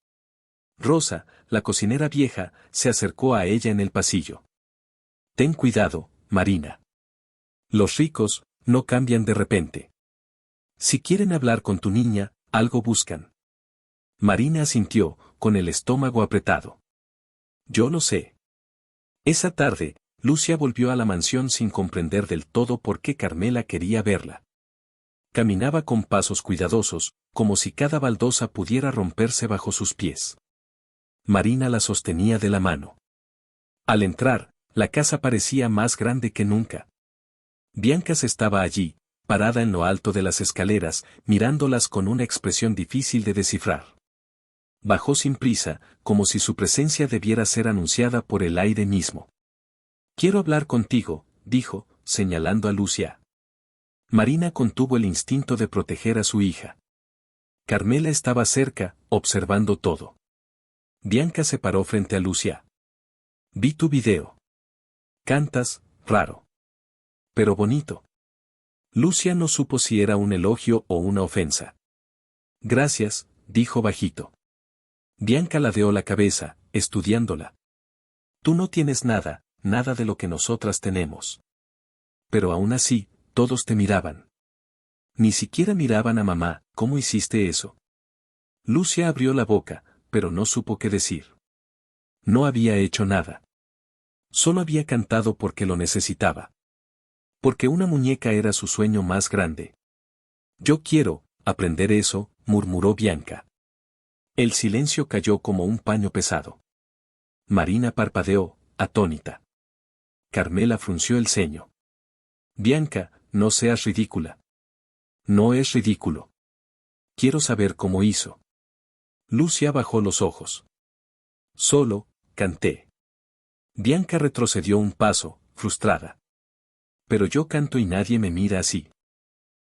[SPEAKER 1] Rosa, la cocinera vieja, se acercó a ella en el pasillo. «Ten cuidado, Marina. Los ricos no cambian de repente. Si quieren hablar con tu niña, algo buscan». Marina asintió, con el estómago apretado. «Yo lo sé». Esa tarde, Lucia volvió a la mansión sin comprender del todo por qué Carmela quería verla. Caminaba con pasos cuidadosos, como si cada baldosa pudiera romperse bajo sus pies. Marina la sostenía de la mano. Al entrar, la casa parecía más grande que nunca. Bianca estaba allí, parada en lo alto de las escaleras, mirándolas con una expresión difícil de descifrar. Bajó sin prisa, como si su presencia debiera ser anunciada por el aire mismo. «Quiero hablar contigo», dijo, señalando a Lucia. Marina contuvo el instinto de proteger a su hija. Carmela estaba cerca, observando todo. Bianca se paró frente a Lucia. «Vi tu video. Cantas, raro. Pero bonito». Lucia no supo si era un elogio o una ofensa. «Gracias», dijo bajito. Bianca ladeó la cabeza, estudiándola. «Tú no tienes nada, nada de lo que nosotras tenemos». Pero aún así, todos te miraban. Ni siquiera miraban a mamá. «¿Cómo hiciste eso?». Lucia abrió la boca, pero no supo qué decir. No había hecho nada. Solo había cantado porque lo necesitaba. Porque una muñeca era su sueño más grande. «Yo quiero aprender eso», murmuró Bianca. El silencio cayó como un paño pesado. Marina parpadeó, atónita. Carmela frunció el ceño. «Bianca, no seas ridícula». «No es ridículo. Quiero saber cómo hizo». Lucia bajó los ojos. «Solo, canté». Bianca retrocedió un paso, frustrada. Pero yo canto y nadie me mira así.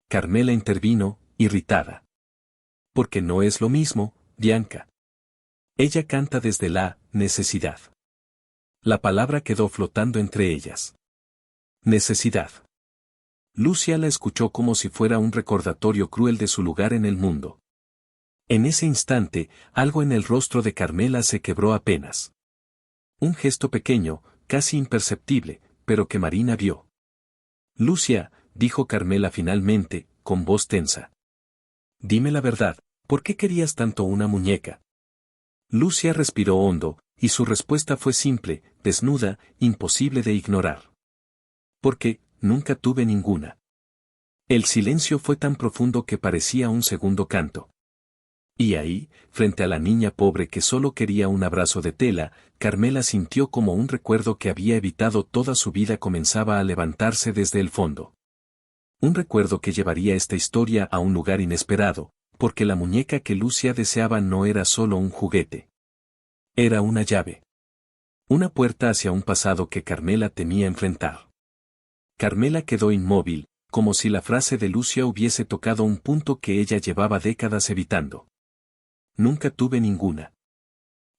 [SPEAKER 1] Carmela intervino, irritada. Porque no es lo mismo, Bianca. Ella canta desde la necesidad. La palabra quedó flotando entre ellas. Necesidad. Lucia la escuchó como si fuera un recordatorio cruel de su lugar en el mundo. En ese instante, algo en el rostro de Carmela se quebró apenas. Un gesto pequeño, casi imperceptible, pero que Marina vio. Lucia, dijo Carmela finalmente, con voz tensa. Dime la verdad, ¿por qué querías tanto una muñeca? Lucia respiró hondo, y su respuesta fue simple, desnuda, imposible de ignorar. Porque, nunca tuve ninguna. El silencio fue tan profundo que parecía un segundo canto. Y ahí, frente a la niña pobre que solo quería un abrazo de tela, Carmela sintió como un recuerdo que había evitado toda su vida comenzaba a levantarse desde el fondo. Un recuerdo que llevaría esta historia a un lugar inesperado, porque la muñeca que Lucia deseaba no era solo un juguete. Era una llave. Una puerta hacia un pasado que Carmela temía enfrentar. Carmela quedó inmóvil, como si la frase de Lucia hubiese tocado un punto que ella llevaba décadas evitando. Nunca tuve ninguna.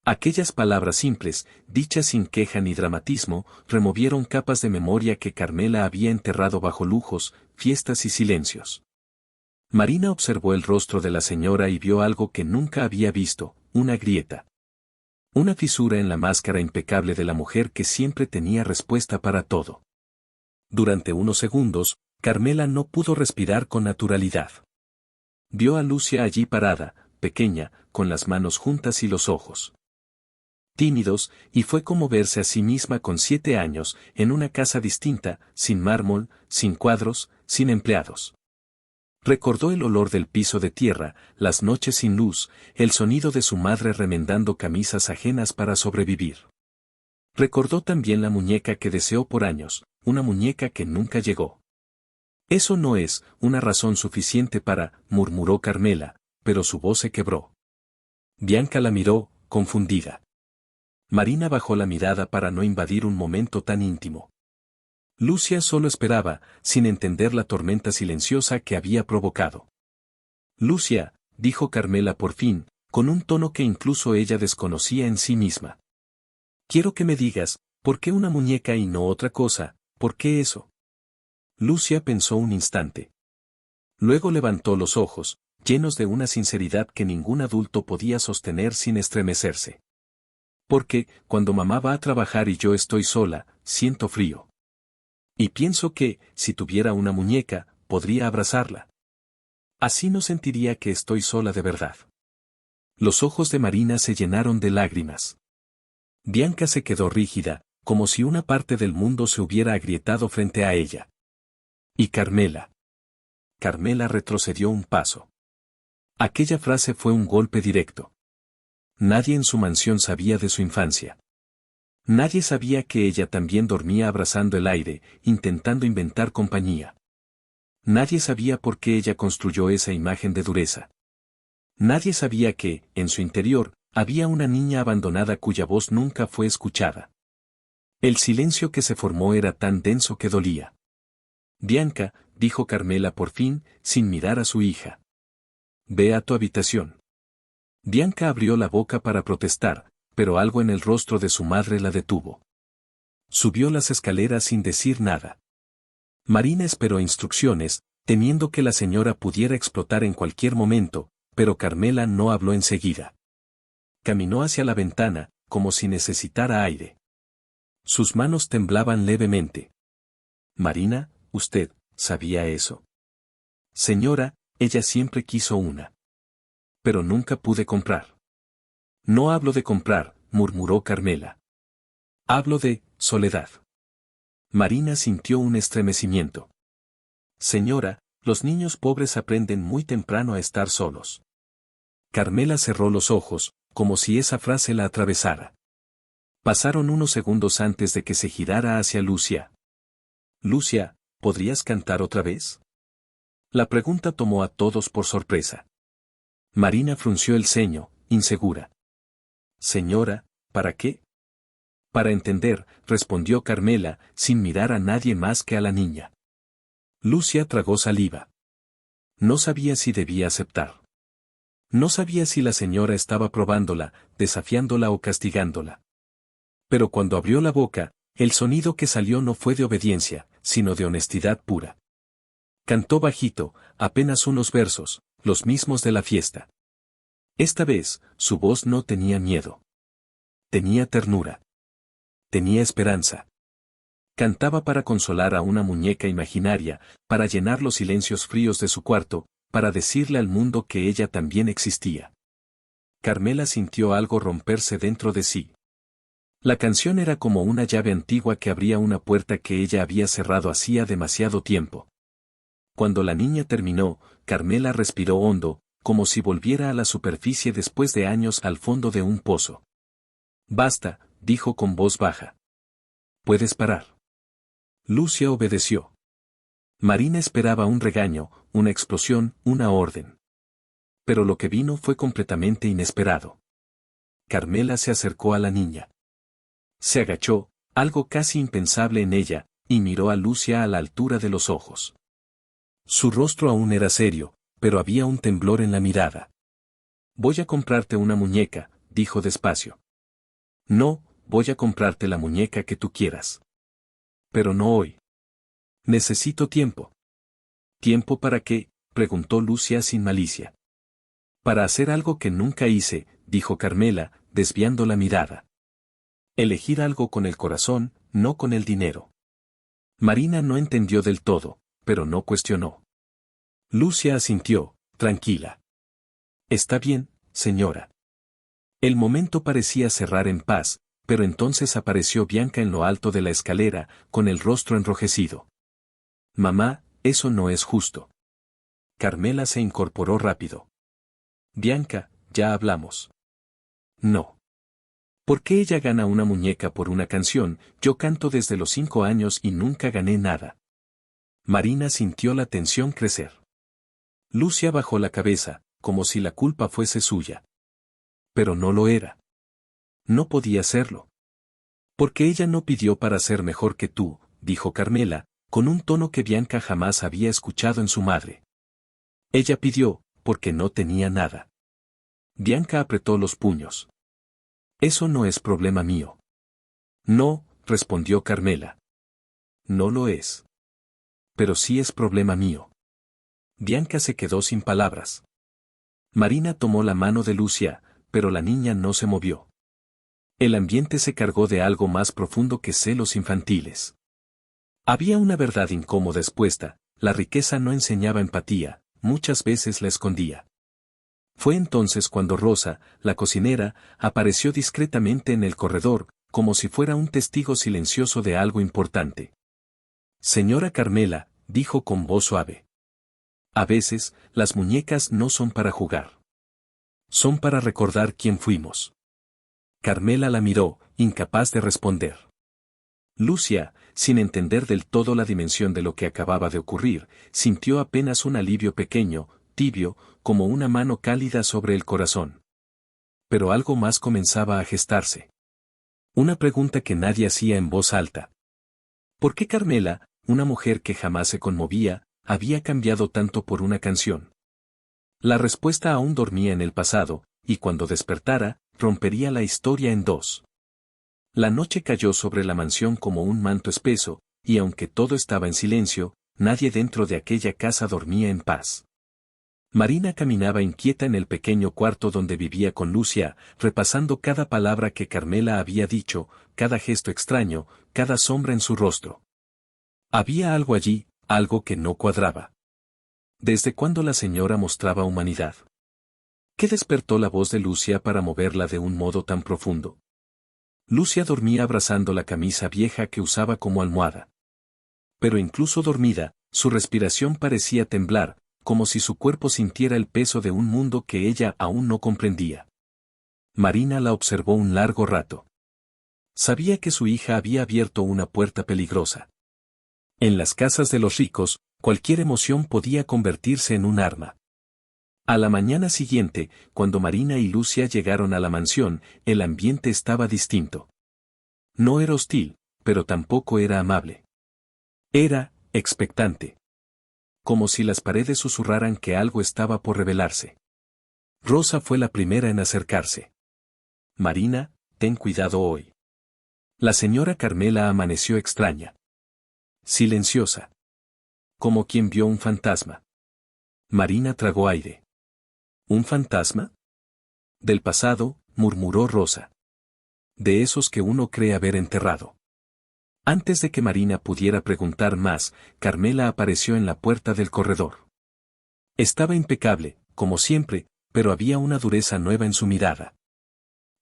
[SPEAKER 1] Aquellas palabras simples, dichas sin queja ni dramatismo, removieron capas de memoria que Carmela había enterrado bajo lujos, fiestas y silencios. Marina observó el rostro de la señora y vio algo que nunca había visto, una grieta. Una fisura en la máscara impecable de la mujer que siempre tenía respuesta para todo. Durante unos segundos, Carmela no pudo respirar con naturalidad. Vio a Lucia allí parada, pequeña, con las manos juntas y los ojos tímidos, y fue como verse a sí misma con 7 años, en una casa distinta, sin mármol, sin cuadros, sin empleados. Recordó el olor del piso de tierra, las noches sin luz, el sonido de su madre remendando camisas ajenas para sobrevivir. Recordó también la muñeca que deseó por años, una muñeca que nunca llegó. Eso no es una razón suficiente para, murmuró Carmela, pero su voz se quebró. Bianca la miró, confundida. Marina bajó la mirada para no invadir un momento tan íntimo. Lucia solo esperaba, sin entender la tormenta silenciosa que había provocado. Lucia, dijo Carmela por fin, con un tono que incluso ella desconocía en sí misma. Quiero que me digas, ¿por qué una muñeca y no otra cosa? ¿Por qué eso? Lucia pensó un instante. Luego levantó los ojos, llenos de una sinceridad que ningún adulto podía sostener sin estremecerse. Porque, cuando mamá va a trabajar y yo estoy sola, siento frío. Y pienso que, si tuviera una muñeca, podría abrazarla. Así no sentiría que estoy sola de verdad. Los ojos de Marina se llenaron de lágrimas. Bianca se quedó rígida, como si una parte del mundo se hubiera agrietado frente a ella. ¿Y Carmela? Carmela retrocedió un paso. Aquella frase fue un golpe directo. Nadie en su mansión sabía de su infancia. Nadie sabía que ella también dormía abrazando el aire, intentando inventar compañía. Nadie sabía por qué ella construyó esa imagen de dureza. Nadie sabía que, en su interior, había una niña abandonada cuya voz nunca fue escuchada. El silencio que se formó era tan denso que dolía. Bianca, dijo Carmela por fin, sin mirar a su hija. Ve a tu habitación. Bianca abrió la boca para protestar, pero algo en el rostro de su madre la detuvo. Subió las escaleras sin decir nada. Marina esperó instrucciones, temiendo que la señora pudiera explotar en cualquier momento, pero Carmela no habló enseguida. Caminó hacia la ventana, como si necesitara aire. Sus manos temblaban levemente. Marina, ¿usted sabía eso? Señora, ella siempre quiso una. Pero nunca pude comprar. No hablo de comprar, murmuró Carmela. Hablo de soledad. Marina sintió un estremecimiento. Señora, los niños pobres aprenden muy temprano a estar solos. Carmela cerró los ojos, como si esa frase la atravesara. Pasaron unos segundos antes de que se girara hacia Lucia. Lucia, ¿podrías cantar otra vez? La pregunta tomó a todos por sorpresa. Marina frunció el ceño, insegura. Señora, ¿para qué? Para entender, respondió Carmela, sin mirar a nadie más que a la niña. Lucia tragó saliva. No sabía si debía aceptar. No sabía si la señora estaba probándola, desafiándola o castigándola. Pero cuando abrió la boca, el sonido que salió no fue de obediencia, sino de honestidad pura. Cantó bajito, apenas unos versos, los mismos de la fiesta. Esta vez, su voz no tenía miedo. Tenía ternura. Tenía esperanza. Cantaba para consolar a una muñeca imaginaria, para llenar los silencios fríos de su cuarto, para decirle al mundo que ella también existía. Carmela sintió algo romperse dentro de sí. La canción era como una llave antigua que abría una puerta que ella había cerrado hacía demasiado tiempo. Cuando la niña terminó, Carmela respiró hondo, como si volviera a la superficie después de años al fondo de un pozo. Basta, dijo con voz baja. Puedes parar. Lucia obedeció. Marina esperaba un regaño, una explosión, una orden. Pero lo que vino fue completamente inesperado. Carmela se acercó a la niña. Se agachó, algo casi impensable en ella, y miró a Lucia a la altura de los ojos. Su rostro aún era serio, pero había un temblor en la mirada. Voy a comprarte una muñeca, dijo despacio. No, voy a comprarte la muñeca que tú quieras. Pero no hoy. Necesito tiempo. ¿Tiempo para qué?, preguntó Lucia sin malicia. Para hacer algo que nunca hice, dijo Carmela, desviando la mirada. Elegir algo con el corazón, no con el dinero. Marina no entendió del todo, pero no cuestionó. Lucia asintió, tranquila. Está bien, señora. El momento parecía cerrar en paz, pero entonces apareció Bianca en lo alto de la escalera, con el rostro enrojecido. Mamá, eso no es justo. Carmela se incorporó rápido. Bianca, ya hablamos. No. ¿Por qué ella gana una muñeca por una canción? Yo canto desde los 5 años y nunca gané nada. Marina sintió la tensión crecer. Lucia bajó la cabeza, como si la culpa fuese suya. Pero no lo era. No podía serlo. Porque ella no pidió para ser mejor que tú, dijo Carmela, con un tono que Bianca jamás había escuchado en su madre. Ella pidió, porque no tenía nada. Bianca apretó los puños. Eso no es problema mío. No, respondió Carmela. No lo es. Pero sí es problema mío. Bianca se quedó sin palabras. Marina tomó la mano de Lucia, pero la niña no se movió. El ambiente se cargó de algo más profundo que celos infantiles. Había una verdad incómoda expuesta: la riqueza no enseñaba empatía, muchas veces la escondía. Fue entonces cuando Rosa, la cocinera, apareció discretamente en el corredor, como si fuera un testigo silencioso de algo importante. Señora Carmela, dijo con voz suave. A veces, las muñecas no son para jugar. Son para recordar quién fuimos. Carmela la miró, incapaz de responder. Lucia, sin entender del todo la dimensión de lo que acababa de ocurrir, sintió apenas un alivio pequeño, tibio, como una mano cálida sobre el corazón. Pero algo más comenzaba a gestarse. Una pregunta que nadie hacía en voz alta. ¿Por qué Carmela, una mujer que jamás se conmovía, había cambiado tanto por una canción? La respuesta aún dormía en el pasado, y cuando despertara, rompería la historia en dos. La noche cayó sobre la mansión como un manto espeso, y aunque todo estaba en silencio, nadie dentro de aquella casa dormía en paz. Marina caminaba inquieta en el pequeño cuarto donde vivía con Lucia, repasando cada palabra que Carmela había dicho, cada gesto extraño, cada sombra en su rostro. Había algo allí, algo que no cuadraba. ¿Desde cuándo la señora mostraba humanidad? ¿Qué despertó la voz de Lucia para moverla de un modo tan profundo? Lucia dormía abrazando la camisa vieja que usaba como almohada. Pero incluso dormida, su respiración parecía temblar, como si su cuerpo sintiera el peso de un mundo que ella aún no comprendía. Marina la observó un largo rato. Sabía que su hija había abierto una puerta peligrosa. En las casas de los ricos, cualquier emoción podía convertirse en un arma. A la mañana siguiente, cuando Marina y Lucia llegaron a la mansión, el ambiente estaba distinto. No era hostil, pero tampoco era amable. Era, expectante. Como si las paredes susurraran que algo estaba por revelarse. Rosa fue la primera en acercarse. Marina, ten cuidado hoy. La señora Carmela amaneció extraña. Silenciosa. Como quien vio un fantasma. Marina tragó aire. ¿Un fantasma? Del pasado, murmuró Rosa. De esos que uno cree haber enterrado. Antes de que Marina pudiera preguntar más, Carmela apareció en la puerta del corredor. Estaba impecable, como siempre, pero había una dureza nueva en su mirada.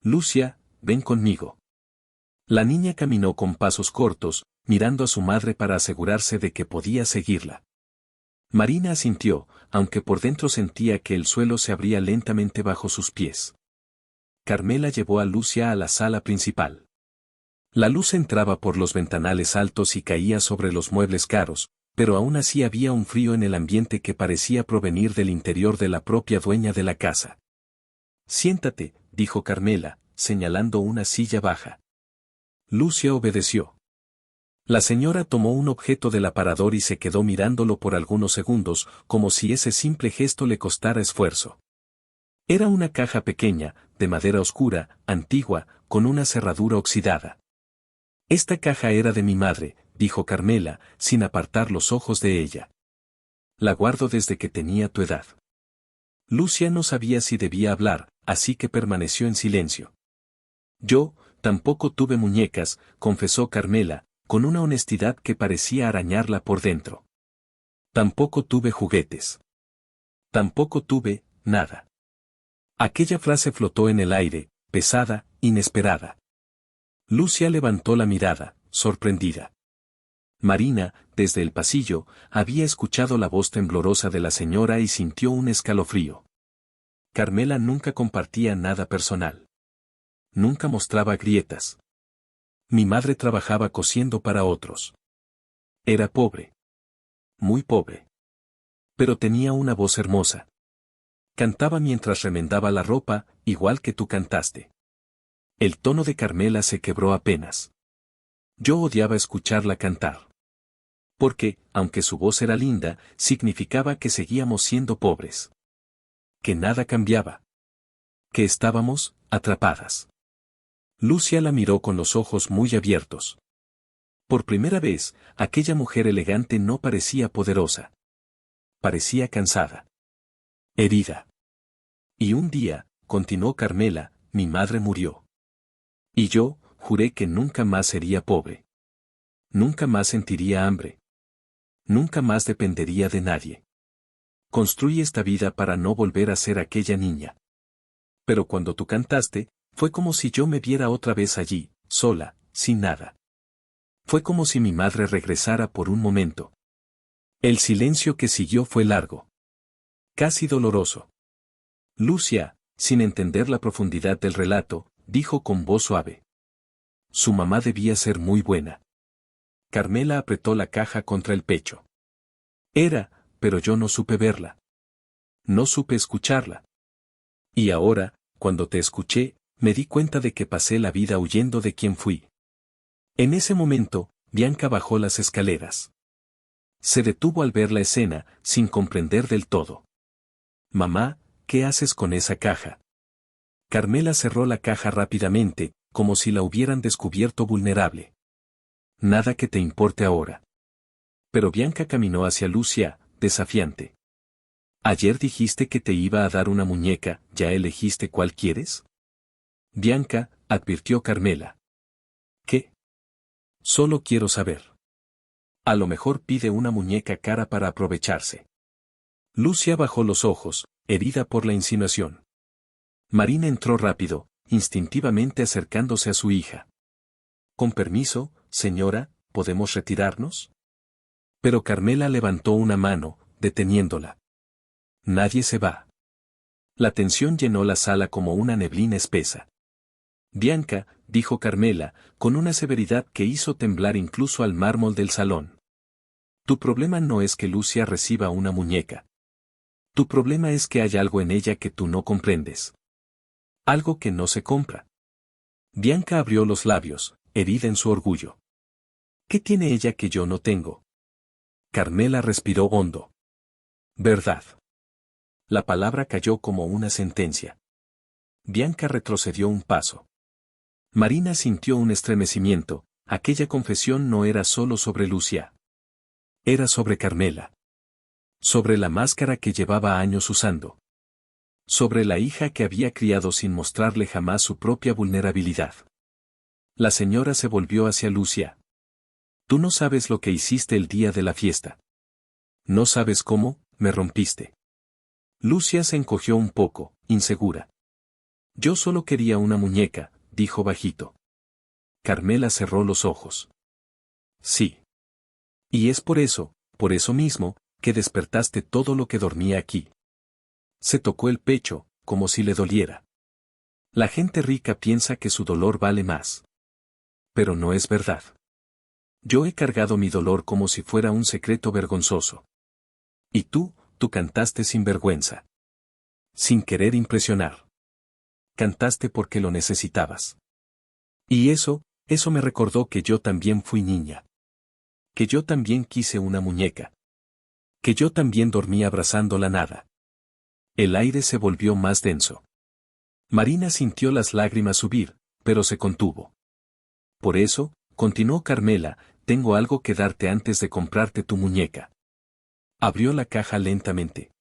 [SPEAKER 1] Lucia, ven conmigo. La niña caminó con pasos cortos, mirando a su madre para asegurarse de que podía seguirla. Marina asintió, aunque por dentro sentía que el suelo se abría lentamente bajo sus pies. Carmela llevó a Lucia a la sala principal. La luz entraba por los ventanales altos y caía sobre los muebles caros, pero aún así había un frío en el ambiente que parecía provenir del interior de la propia dueña de la casa. Siéntate, dijo Carmela, señalando una silla baja. Lucia obedeció. La señora tomó un objeto del aparador y se quedó mirándolo por algunos segundos, como si ese simple gesto le costara esfuerzo. Era una caja pequeña, de madera oscura, antigua, con una cerradura oxidada. Esta caja era de mi madre, dijo Carmela, sin apartar los ojos de ella. La guardo desde que tenía tu edad. Lucia no sabía si debía hablar, así que permaneció en silencio. Yo, tampoco tuve muñecas, confesó Carmela, con una honestidad que parecía arañarla por dentro. Tampoco tuve juguetes. Tampoco tuve, nada. Aquella frase flotó en el aire, pesada, inesperada. Lucia levantó la mirada, sorprendida. Marina, desde el pasillo, había escuchado la voz temblorosa de la señora y sintió un escalofrío. Carmela nunca compartía nada personal. Nunca mostraba grietas. Mi madre trabajaba cosiendo para otros. Era pobre. Muy pobre. Pero tenía una voz hermosa. Cantaba mientras remendaba la ropa, igual que tú cantaste. El tono de Carmela se quebró apenas. Yo odiaba escucharla cantar. Porque, aunque su voz era linda, significaba que seguíamos siendo pobres. Que nada cambiaba. Que estábamos, atrapadas. Lucia la miró con los ojos muy abiertos. Por primera vez, aquella mujer elegante no parecía poderosa. Parecía cansada. Herida. Y un día, continuó Carmela, mi madre murió. Y yo, juré que nunca más sería pobre. Nunca más sentiría hambre. Nunca más dependería de nadie. Construí esta vida para no volver a ser aquella niña. Pero cuando tú cantaste, fue como si yo me viera otra vez allí, sola, sin nada. Fue como si mi madre regresara por un momento. El silencio que siguió fue largo. Casi doloroso. Lucia, sin entender la profundidad del relato, dijo con voz suave. Su mamá debía ser muy buena. Carmela apretó la caja contra el pecho. Era, pero yo no supe verla. No supe escucharla. Y ahora, cuando te escuché, me di cuenta de que pasé la vida huyendo de quien fui. En ese momento, Bianca bajó las escaleras. Se detuvo al ver la escena, sin comprender del todo. Mamá, ¿qué haces con esa caja? Carmela cerró la caja rápidamente, como si la hubieran descubierto vulnerable. Nada que te importe ahora. Pero Bianca caminó hacia Lucia, desafiante. Ayer dijiste que te iba a dar una muñeca, ¿ya elegiste cuál quieres? Bianca, advirtió Carmela. ¿Qué? Solo quiero saber. A lo mejor pide una muñeca cara para aprovecharse. Lucia bajó los ojos, herida por la insinuación. Marina entró rápido, instintivamente acercándose a su hija. Con permiso, señora, ¿podemos retirarnos? Pero Carmela levantó una mano, deteniéndola. Nadie se va. La tensión llenó la sala como una neblina espesa. Bianca, dijo Carmela, con una severidad que hizo temblar incluso al mármol del salón. Tu problema no es que Lucia reciba una muñeca. Tu problema es que hay algo en ella que tú no comprendes. Algo que no se compra. Bianca abrió los labios, herida en su orgullo. ¿Qué tiene ella que yo no tengo? Carmela respiró hondo. ¿Verdad? La palabra cayó como una sentencia. Bianca retrocedió un paso. Marina sintió un estremecimiento. Aquella confesión no era solo sobre Lucia. Era sobre Carmela. Sobre la máscara que llevaba años usando. Sobre la hija que había criado sin mostrarle jamás su propia vulnerabilidad. La señora se volvió hacia Lucia. Tú no sabes lo que hiciste el día de la fiesta. No sabes cómo, me rompiste. Lucia se encogió un poco, insegura. Yo solo quería una muñeca, dijo bajito. Carmela cerró los ojos. Sí. Y es por eso mismo, que despertaste todo lo que dormía aquí. Se tocó el pecho, como si le doliera. La gente rica piensa que su dolor vale más. Pero no es verdad. Yo he cargado mi dolor como si fuera un secreto vergonzoso. Y tú cantaste sin vergüenza. Sin querer impresionar. Cantaste porque lo necesitabas. Y eso me recordó que yo también fui niña. Que yo también quise una muñeca. Que yo también dormí abrazando la nada. El aire se volvió más denso. Marina sintió las lágrimas subir, pero se contuvo. Por eso, continuó Carmela, tengo algo que darte antes de comprarte tu muñeca. Abrió la caja lentamente.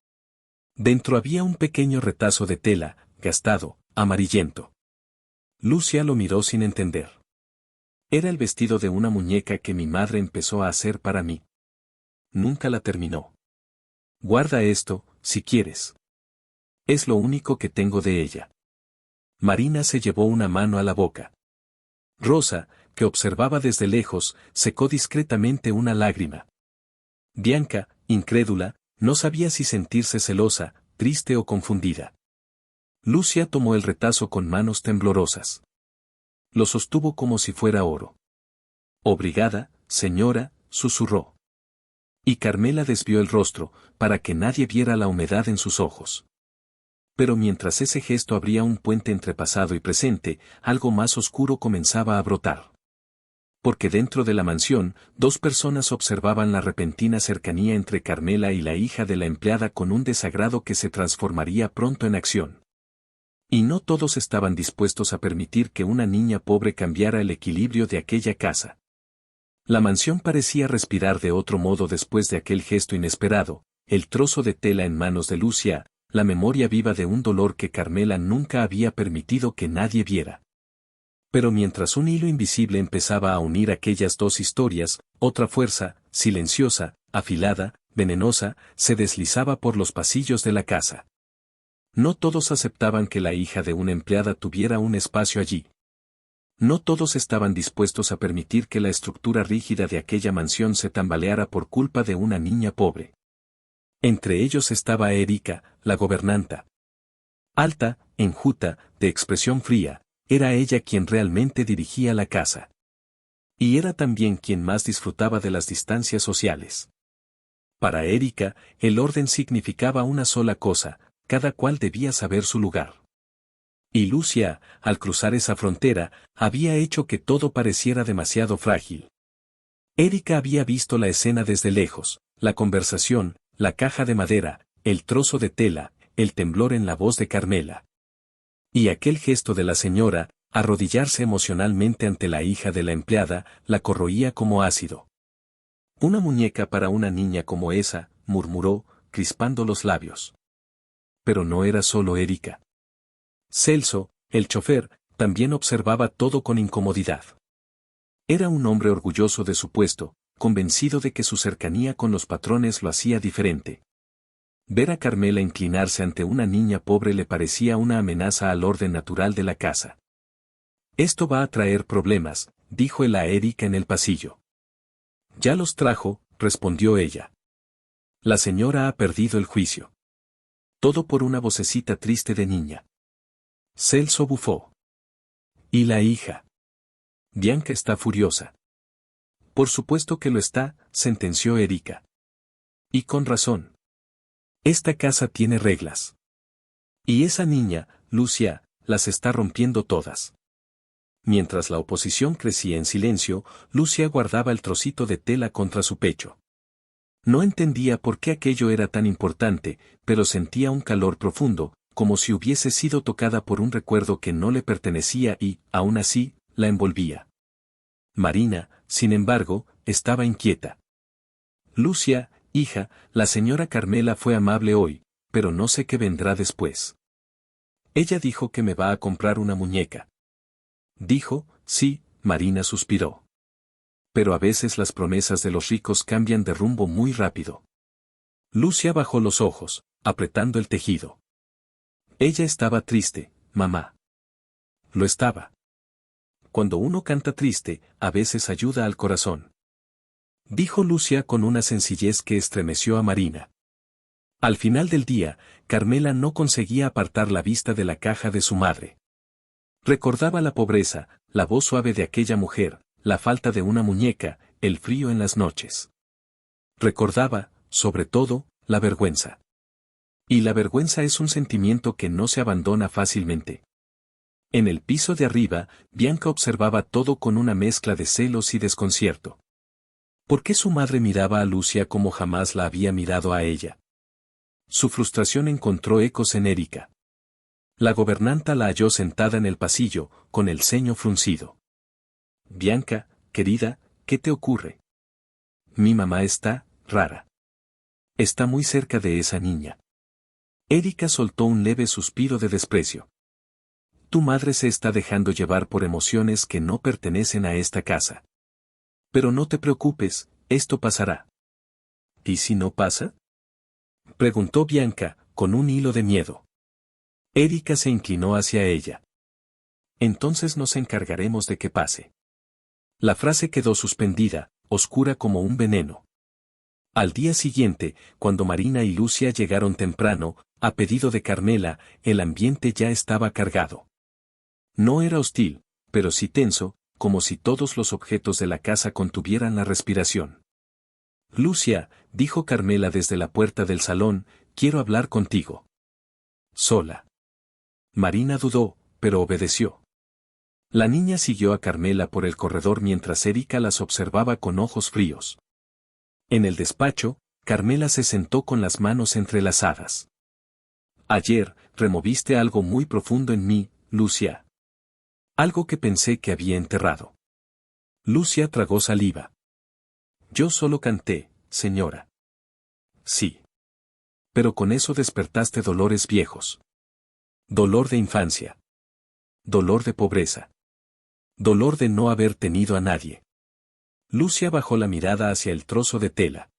[SPEAKER 1] Dentro había un pequeño retazo de tela, gastado, amarillento. Lucia lo miró sin entender. Era el vestido de una muñeca que mi madre empezó a hacer para mí. Nunca la terminó. Guarda esto, si quieres. Es lo único que tengo de ella. Marina se llevó una mano a la boca. Rosa, que observaba desde lejos, secó discretamente una lágrima. Bianca, incrédula, no sabía si sentirse celosa, triste o confundida. Lucia tomó el retazo con manos temblorosas. Lo sostuvo como si fuera oro. Obrigada, señora, susurró. Y Carmela desvió el rostro, para que nadie viera la humedad en sus ojos. Pero mientras ese gesto abría un puente entre pasado y presente, algo más oscuro comenzaba a brotar. Porque dentro de la mansión, dos personas observaban la repentina cercanía entre Carmela y la hija de la empleada con un desagrado que se transformaría pronto en acción. Y no todos estaban dispuestos a permitir que una niña pobre cambiara el equilibrio de aquella casa. La mansión parecía respirar de otro modo después de aquel gesto inesperado, el trozo de tela en manos de Lucia, la memoria viva de un dolor que Carmela nunca había permitido que nadie viera. Pero mientras un hilo invisible empezaba a unir aquellas dos historias, otra fuerza, silenciosa, afilada, venenosa, se deslizaba por los pasillos de la casa. No todos aceptaban que la hija de una empleada tuviera un espacio allí. No todos estaban dispuestos a permitir que la estructura rígida de aquella mansión se tambaleara por culpa de una niña pobre. Entre ellos estaba Erika, la gobernanta. Alta, enjuta, de expresión fría, era ella quien realmente dirigía la casa. Y era también quien más disfrutaba de las distancias sociales. Para Erika, el orden significaba una sola cosa, cada cual debía saber su lugar. Y Lucia, al cruzar esa frontera, había hecho que todo pareciera demasiado frágil. Erika había visto la escena desde lejos, la conversación, la caja de madera, el trozo de tela, el temblor en la voz de Carmela. Y aquel gesto de la señora, arrodillarse emocionalmente ante la hija de la empleada, la corroía como ácido. Una muñeca para una niña como esa, murmuró, crispando los labios. Pero no era solo Erika. Celso, el chofer, también observaba todo con incomodidad. Era un hombre orgulloso de su puesto, convencido de que su cercanía con los patrones lo hacía diferente. Ver a Carmela inclinarse ante una niña pobre le parecía una amenaza al orden natural de la casa. Esto va a traer problemas, dijo él a Erika en el pasillo. Ya los trajo, respondió ella. La señora ha perdido el juicio. Todo por una vocecita triste de niña. Celso bufó. ¿Y la hija? Bianca está furiosa. Por supuesto que lo está, sentenció Erika. Y con razón. Esta casa tiene reglas. Y esa niña, Lucia, las está rompiendo todas. Mientras la oposición crecía en silencio, Lucia guardaba el trocito de tela contra su pecho. No entendía por qué aquello era tan importante, pero sentía un calor profundo, como si hubiese sido tocada por un recuerdo que no le pertenecía y, aún así, la envolvía. Marina, sin embargo, estaba inquieta. Lucia, hija, la señora Carmela fue amable hoy, pero no sé qué vendrá después. Ella dijo que me va a comprar una muñeca. Dijo, sí, Marina suspiró. Pero a veces las promesas de los ricos cambian de rumbo muy rápido. Lucia bajó los ojos, apretando el tejido. Ella estaba triste, mamá. Lo estaba. Cuando uno canta triste, a veces ayuda al corazón. Dijo Lucia con una sencillez que estremeció a Marina. Al final del día, Carmela no conseguía apartar la vista de la caja de su madre. Recordaba la pobreza, la voz suave de aquella mujer, la falta de una muñeca, el frío en las noches. Recordaba, sobre todo, la vergüenza. Y la vergüenza es un sentimiento que no se abandona fácilmente. En el piso de arriba, Bianca observaba todo con una mezcla de celos y desconcierto. ¿Por qué su madre miraba a Lucia como jamás la había mirado a ella? Su frustración encontró ecos en Erika. La gobernanta la halló sentada en el pasillo, con el ceño fruncido. Bianca, querida, ¿qué te ocurre? Mi mamá está, rara. Está muy cerca de esa niña. Erika soltó un leve suspiro de desprecio. Tu madre se está dejando llevar por emociones que no pertenecen a esta casa. Pero no te preocupes, esto pasará. ¿Y si no pasa? Preguntó Bianca, con un hilo de miedo. Erika se inclinó hacia ella. Entonces nos encargaremos de que pase. La frase quedó suspendida, oscura como un veneno. Al día siguiente, cuando Marina y Lucia llegaron temprano, a pedido de Carmela, el ambiente ya estaba cargado. No era hostil, pero sí tenso, como si todos los objetos de la casa contuvieran la respiración. Lucia, dijo Carmela desde la puerta del salón, quiero hablar contigo. Sola. Marina dudó, pero obedeció. La niña siguió a Carmela por el corredor mientras Erika las observaba con ojos fríos. En el despacho, Carmela se sentó con las manos entrelazadas. Ayer, removiste algo muy profundo en mí, Lucia. Algo que pensé que había enterrado. Lucia tragó saliva. Yo solo canté, señora. Sí. Pero con eso despertaste dolores viejos. Dolor de infancia. Dolor de pobreza. Dolor de no haber tenido a nadie. Lucia bajó la mirada hacia el trozo de tela.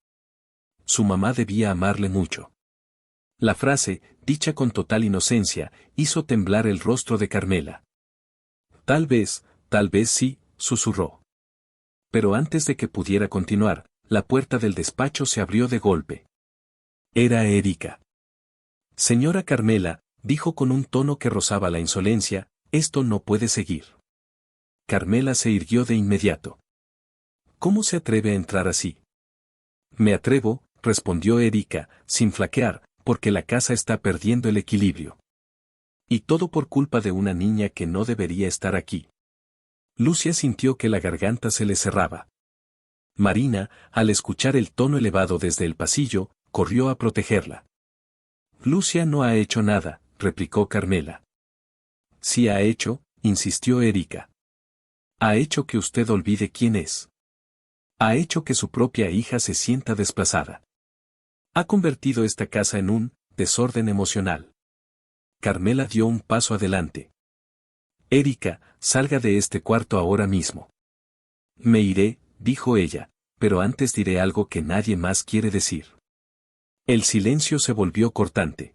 [SPEAKER 1] Su mamá debía amarle mucho. La frase, dicha con total inocencia, hizo temblar el rostro de Carmela. Tal vez sí, susurró. Pero antes de que pudiera continuar, la puerta del despacho se abrió de golpe. Era Erika. Señora Carmela, dijo con un tono que rozaba la insolencia, esto no puede seguir. Carmela se irguió de inmediato. ¿Cómo se atreve a entrar así? Me atrevo, respondió Erika, sin flaquear, porque la casa está perdiendo el equilibrio. Y todo por culpa de una niña que no debería estar aquí. Lucia sintió que la garganta se le cerraba. Marina, al escuchar el tono elevado desde el pasillo, corrió a protegerla. Lucia no ha hecho nada, replicó Carmela. Sí ha hecho, insistió Erika. Ha hecho que usted olvide quién es. Ha hecho que su propia hija se sienta desplazada. Ha convertido esta casa en un desorden emocional. Carmela dio un paso adelante. Erika, salga de este cuarto ahora mismo. Me iré, dijo ella, pero antes diré algo que nadie más quiere decir. El silencio se volvió cortante.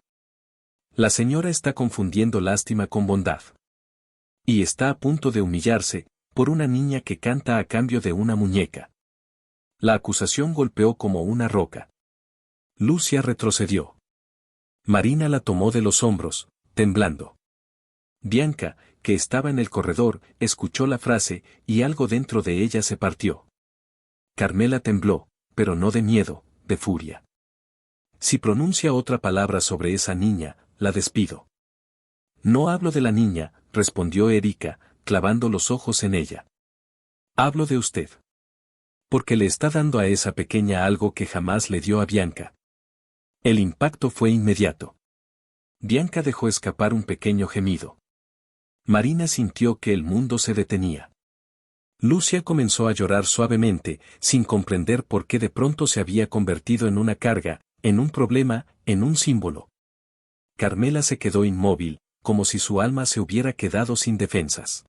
[SPEAKER 1] La señora está confundiendo lástima con bondad. Y está a punto de humillarse, por una niña que canta a cambio de una muñeca. La acusación golpeó como una roca. Lucia retrocedió. Marina la tomó de los hombros, temblando. Bianca, que estaba en el corredor, escuchó la frase, y algo dentro de ella se partió. Carmela tembló, pero no de miedo, de furia. Si pronuncia otra palabra sobre esa niña, la despido. No hablo de la niña, respondió Erika, clavando los ojos en ella. Hablo de usted. Porque le está dando a esa pequeña algo que jamás le dio a Bianca. El impacto fue inmediato. Bianca dejó escapar un pequeño gemido. Marina sintió que el mundo se detenía. Lucia comenzó a llorar suavemente, sin comprender por qué de pronto se había convertido en una carga, en un problema, en un símbolo. Carmela se quedó inmóvil, como si su alma se hubiera quedado sin defensas.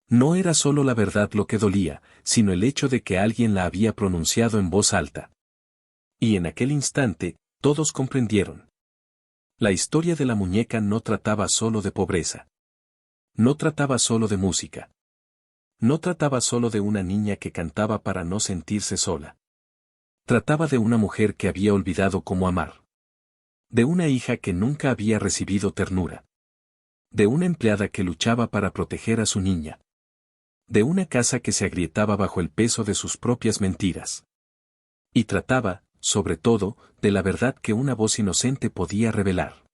[SPEAKER 1] No era solo la verdad lo que dolía, sino el hecho de que alguien la había pronunciado en voz alta. Y en aquel instante, todos comprendieron. La historia de la muñeca no trataba solo de pobreza. No trataba solo de música. No trataba solo de una niña que cantaba para no sentirse sola. Trataba de una mujer que había olvidado cómo amar. De una hija que nunca había recibido ternura. De una empleada que luchaba para proteger a su niña. De una casa que se agrietaba bajo el peso de sus propias mentiras. Y trataba, sobre todo, de la verdad que una voz inocente podía revelar.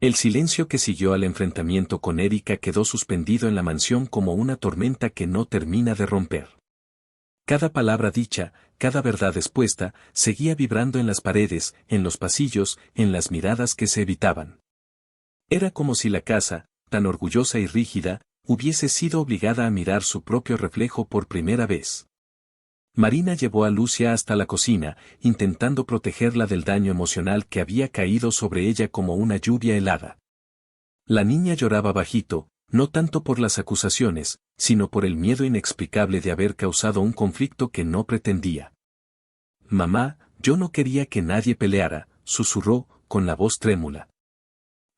[SPEAKER 1] El silencio que siguió al enfrentamiento con Erika quedó suspendido en la mansión como una tormenta que no termina de romper. Cada palabra dicha, cada verdad expuesta, seguía vibrando en las paredes, en los pasillos, en las miradas que se evitaban. Era como si la casa, tan orgullosa y rígida, hubiese sido obligada a mirar su propio reflejo por primera vez. Marina llevó a Lucia hasta la cocina, intentando protegerla del daño emocional que había caído sobre ella como una lluvia helada. La niña lloraba bajito, no tanto por las acusaciones, sino por el miedo inexplicable de haber causado un conflicto que no pretendía. «Mamá, yo no quería que nadie peleara», susurró, con la voz trémula.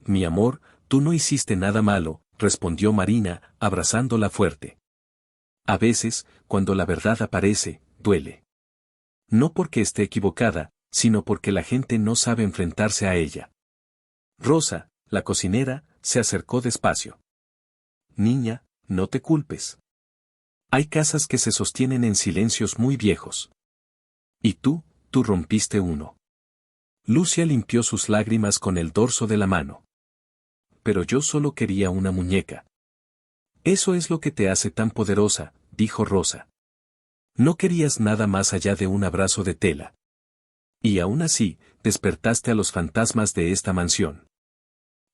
[SPEAKER 1] «Mi amor, tú no hiciste nada malo», respondió Marina, abrazándola fuerte. A veces, cuando la verdad aparece, duele. No porque esté equivocada, sino porque la gente no sabe enfrentarse a ella. Rosa, la cocinera, se acercó despacio. Niña, no te culpes. Hay casas que se sostienen en silencios muy viejos. Y tú rompiste uno. Lucia limpió sus lágrimas con el dorso de la mano. Pero yo solo quería una muñeca. Eso es lo que te hace tan poderosa, dijo Rosa. No querías nada más allá de un abrazo de tela. Y aún así, despertaste a los fantasmas de esta mansión.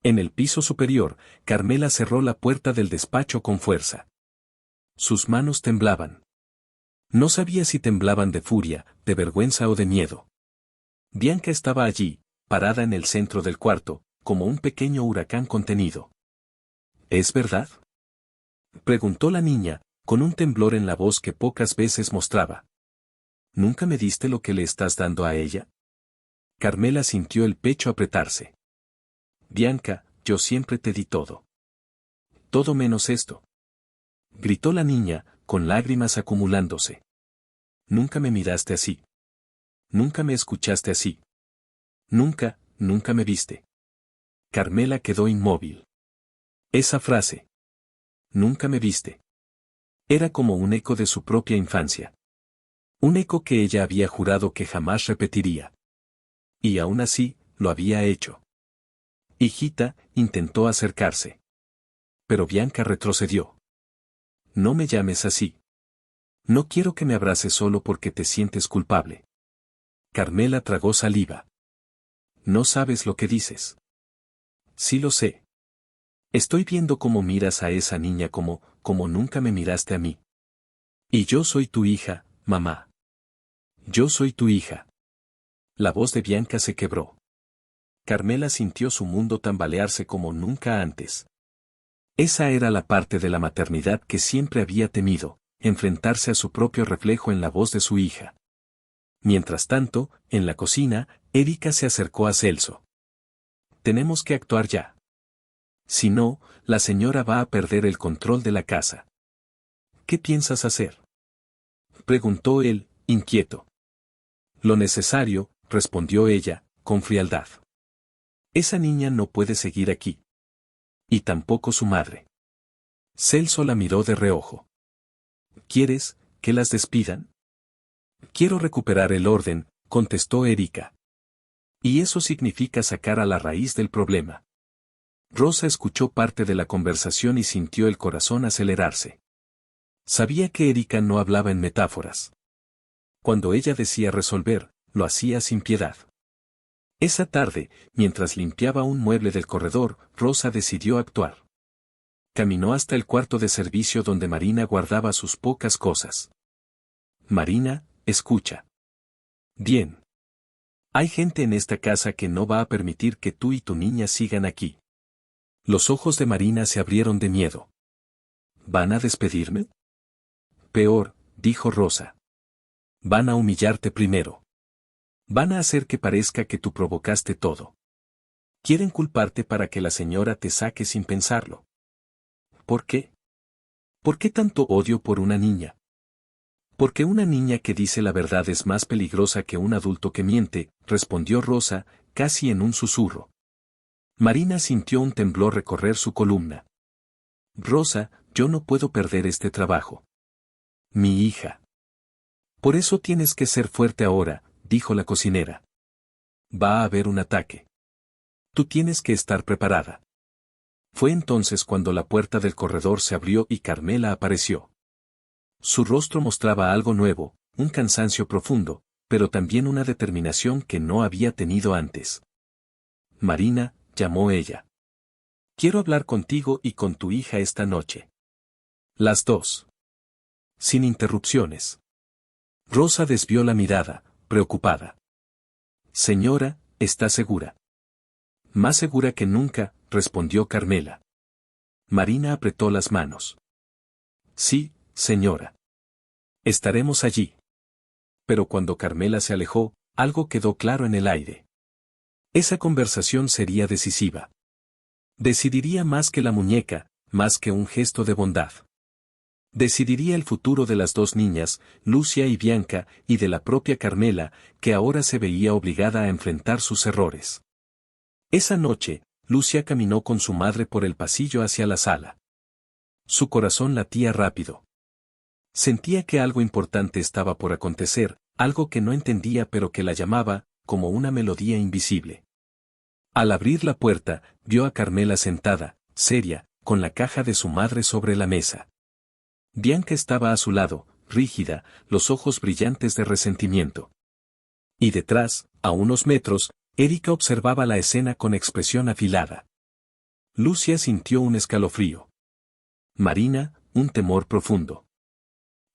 [SPEAKER 1] En el piso superior, Carmela cerró la puerta del despacho con fuerza. Sus manos temblaban. No sabía si temblaban de furia, de vergüenza o de miedo. Bianca estaba allí, parada en el centro del cuarto, como un pequeño huracán contenido. ¿Es verdad?, preguntó la niña, con un temblor en la voz que pocas veces mostraba. ¿Nunca me diste lo que le estás dando a ella? Carmela sintió el pecho apretarse. Bianca, yo siempre te di todo. Todo menos esto. Gritó la niña, con lágrimas acumulándose. Nunca me miraste así. Nunca me escuchaste así. Nunca me viste. Carmela quedó inmóvil. Esa frase. Nunca me viste. Era como un eco de su propia infancia. Un eco que ella había jurado que jamás repetiría. Y aún así, lo había hecho. Hijita, intentó acercarse. Pero Bianca retrocedió. No me llames así. No quiero que me abraces solo porque te sientes culpable. Carmela tragó saliva. No sabes lo que dices. Sí lo sé. Estoy viendo cómo miras a esa niña como nunca me miraste a mí. Y yo soy tu hija, mamá. Yo soy tu hija. La voz de Bianca se quebró. Carmela sintió su mundo tambalearse como nunca antes. Esa era la parte de la maternidad que siempre había temido, enfrentarse a su propio reflejo en la voz de su hija. Mientras tanto, en la cocina, Erika se acercó a Celso. Tenemos que actuar ya. Si no, la señora va a perder el control de la casa. ¿Qué piensas hacer?, preguntó él, inquieto. Lo necesario, respondió ella, con frialdad. Esa niña no puede seguir aquí. Y tampoco su madre. Celso la miró de reojo. ¿Quieres que las despidan? Quiero recuperar el orden, contestó Erika. Y eso significa sacar a la raíz del problema. Rosa escuchó parte de la conversación y sintió el corazón acelerarse. Sabía que Erika no hablaba en metáforas. Cuando ella decía resolver, lo hacía sin piedad. Esa tarde, mientras limpiaba un mueble del corredor, Rosa decidió actuar. Caminó hasta el cuarto de servicio donde Marina guardaba sus pocas cosas. Marina, escucha. Bien. Hay gente en esta casa que no va a permitir que tú y tu niña sigan aquí. Los ojos de Marina se abrieron de miedo. ¿Van a despedirme? Peor, dijo Rosa. Van a humillarte primero. Van a hacer que parezca que tú provocaste todo. Quieren culparte para que la señora te saque sin pensarlo. ¿Por qué? ¿Por qué tanto odio por una niña? Porque una niña que dice la verdad es más peligrosa que un adulto que miente, respondió Rosa, casi en un susurro. Marina sintió un temblor recorrer su columna. Rosa, yo no puedo perder este trabajo. Mi hija. Por eso tienes que ser fuerte ahora, dijo la cocinera. Va a haber un ataque. Tú tienes que estar preparada. Fue entonces cuando la puerta del corredor se abrió y Carmela apareció. Su rostro mostraba algo nuevo, un cansancio profundo, pero también una determinación que no había tenido antes. Marina, llamó ella. Quiero hablar contigo y con tu hija esta noche. Las dos. Sin interrupciones. Rosa desvió la mirada, preocupada. Señora, ¿está segura? Más segura que nunca, respondió Carmela. Marina apretó las manos. Sí, señora. Estaremos allí. Pero cuando Carmela se alejó, algo quedó claro en el aire. Esa conversación sería decisiva. Decidiría más que la muñeca, más que un gesto de bondad. Decidiría el futuro de las dos niñas, Lucia y Bianca, y de la propia Carmela, que ahora se veía obligada a enfrentar sus errores. Esa noche, Lucia caminó con su madre por el pasillo hacia la sala. Su corazón latía rápido. Sentía que algo importante estaba por acontecer, algo que no entendía pero que la llamaba, como una melodía invisible. Al abrir la puerta, vio a Carmela sentada, seria, con la caja de su madre sobre la mesa. Bianca estaba a su lado, rígida, los ojos brillantes de resentimiento. Y detrás, a unos metros, Erika observaba la escena con expresión afilada. Lucia sintió un escalofrío. Marina, un temor profundo.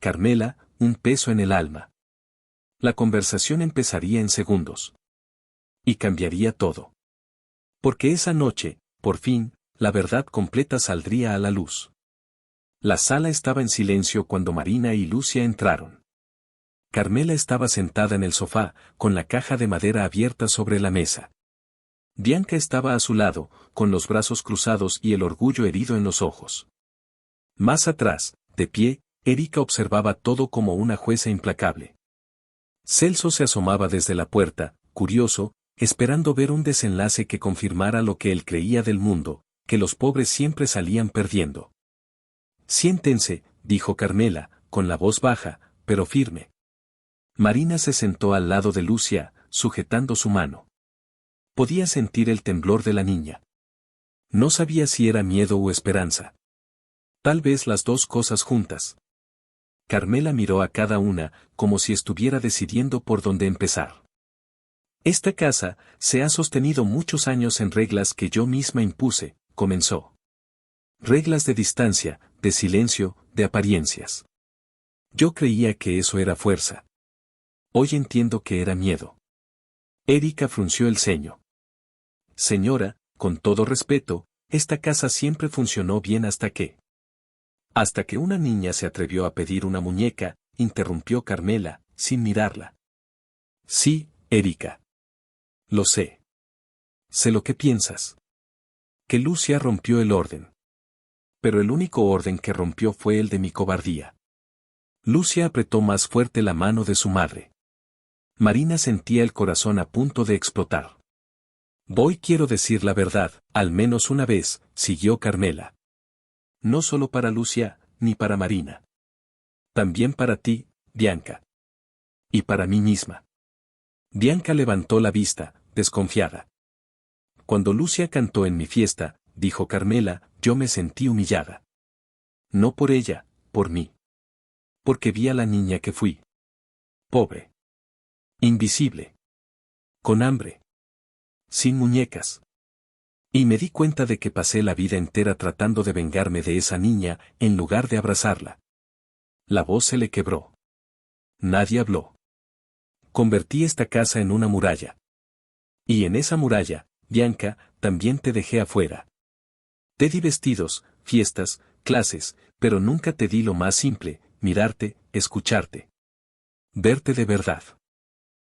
[SPEAKER 1] Carmela, un peso en el alma. La conversación empezaría en segundos. Y cambiaría todo. Porque esa noche, por fin, la verdad completa saldría a la luz. La sala estaba en silencio cuando Marina y Lucia entraron. Carmela estaba sentada en el sofá, con la caja de madera abierta sobre la mesa. Bianca estaba a su lado, con los brazos cruzados y el orgullo herido en los ojos. Más atrás, de pie, Erika observaba todo como una jueza implacable. Celso se asomaba desde la puerta, curioso, esperando ver un desenlace que confirmara lo que él creía del mundo, que los pobres siempre salían perdiendo. Siéntense, dijo Carmela, con la voz baja, pero firme. Marina se sentó al lado de Lucia, sujetando su mano. Podía sentir el temblor de la niña. No sabía si era miedo o esperanza. Tal vez las dos cosas juntas. Carmela miró a cada una, como si estuviera decidiendo por dónde empezar. Esta casa se ha sostenido muchos años en reglas que yo misma impuse, comenzó. Reglas de distancia, de silencio, de apariencias. Yo creía que eso era fuerza. Hoy entiendo que era miedo. Erika frunció el ceño. Señora, con todo respeto, esta casa siempre funcionó bien hasta que... Hasta que una niña se atrevió a pedir una muñeca, interrumpió Carmela, sin mirarla. Sí, Erika. Lo sé. Sé lo que piensas. Que Lucia rompió el orden. Pero el único orden que rompió fue el de mi cobardía. Lucia apretó más fuerte la mano de su madre. Marina sentía el corazón a punto de explotar. Quiero decir la verdad, al menos una vez, siguió Carmela. No solo para Lucia, ni para Marina. También para ti, Bianca. Y para mí misma. Bianca levantó la vista, desconfiada. Cuando Lucia cantó en mi fiesta, dijo Carmela, yo me sentí humillada. No por ella, por mí. Porque vi a la niña que fui. Pobre. Invisible. Con hambre. Sin muñecas. Y me di cuenta de que pasé la vida entera tratando de vengarme de esa niña, en lugar de abrazarla. La voz se le quebró. Nadie habló. Convertí esta casa en una muralla. Y en esa muralla, Bianca, también te dejé afuera. Te di vestidos, fiestas, clases, pero nunca te di lo más simple, mirarte, escucharte. Verte de verdad.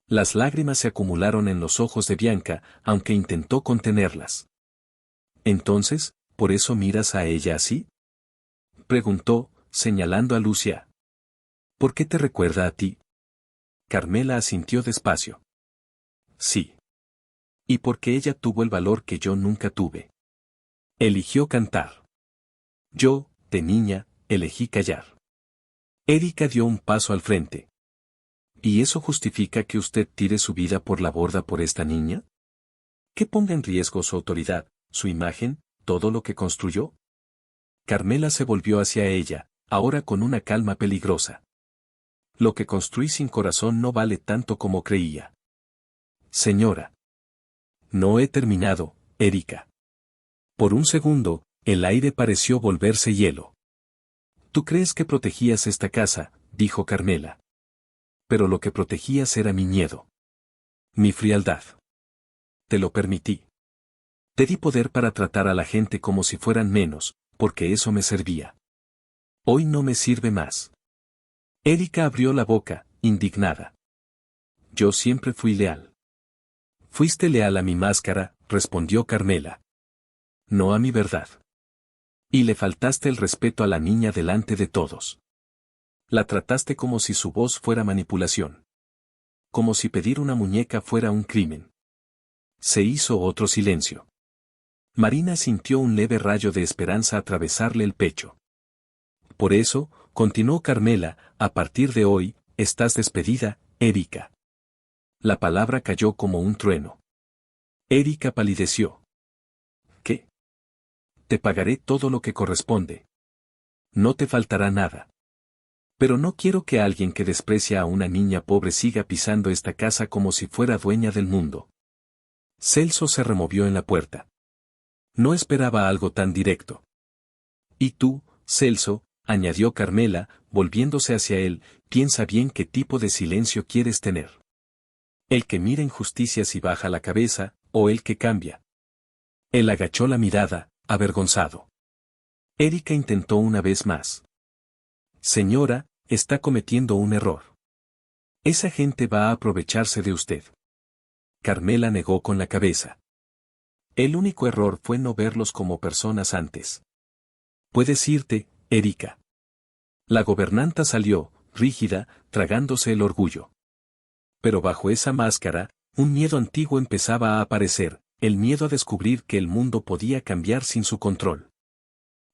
[SPEAKER 1] Las lágrimas se acumularon en los ojos de Bianca, aunque intentó contenerlas. Entonces, ¿por eso miras a ella así? Preguntó, señalando a Lucia. ¿Por qué te recuerda a ti? Carmela asintió despacio. Sí. Y porque ella tuvo el valor que yo nunca tuve. Eligió cantar. Yo, de niña, elegí callar. Erika dio un paso al frente. ¿Y eso justifica que usted tire su vida por la borda por esta niña? ¿Que ponga en riesgo su autoridad, su imagen, todo lo que construyó? Carmela se volvió hacia ella, ahora con una calma peligrosa. Lo que construí sin corazón no vale tanto como creía. Señora. No he terminado, Erika. Por un segundo, el aire pareció volverse hielo. ¿Tú crees que protegías esta casa?, dijo Carmela. Pero lo que protegías era mi miedo. Mi frialdad. Te lo permití. Te di poder para tratar a la gente como si fueran menos, porque eso me servía. Hoy no me sirve más. Erika abrió la boca, indignada. Yo siempre fui leal. Fuiste leal a mi máscara, respondió Carmela. No a mi verdad. Y le faltaste el respeto a la niña delante de todos. La trataste como si su voz fuera manipulación. Como si pedir una muñeca fuera un crimen. Se hizo otro silencio. Marina sintió un leve rayo de esperanza atravesarle el pecho. Por eso, continuó Carmela, a partir de hoy, estás despedida, Erika. La palabra cayó como un trueno. Erika palideció. ¿Qué? Te pagaré todo lo que corresponde. No te faltará nada. Pero no quiero que alguien que desprecia a una niña pobre siga pisando esta casa como si fuera dueña del mundo. Celso se removió en la puerta. No esperaba algo tan directo. Y tú, Celso, añadió Carmela, volviéndose hacia él, piensa bien qué tipo de silencio quieres tener. El que mira injusticias y baja la cabeza, o el que cambia. Él agachó la mirada, avergonzado. Erika intentó una vez más. Señora, está cometiendo un error. Esa gente va a aprovecharse de usted. Carmela negó con la cabeza. El único error fue no verlos como personas antes. Puedes irte, Erika. La gobernanta salió, rígida, tragándose el orgullo. Pero bajo esa máscara, un miedo antiguo empezaba a aparecer, el miedo a descubrir que el mundo podía cambiar sin su control.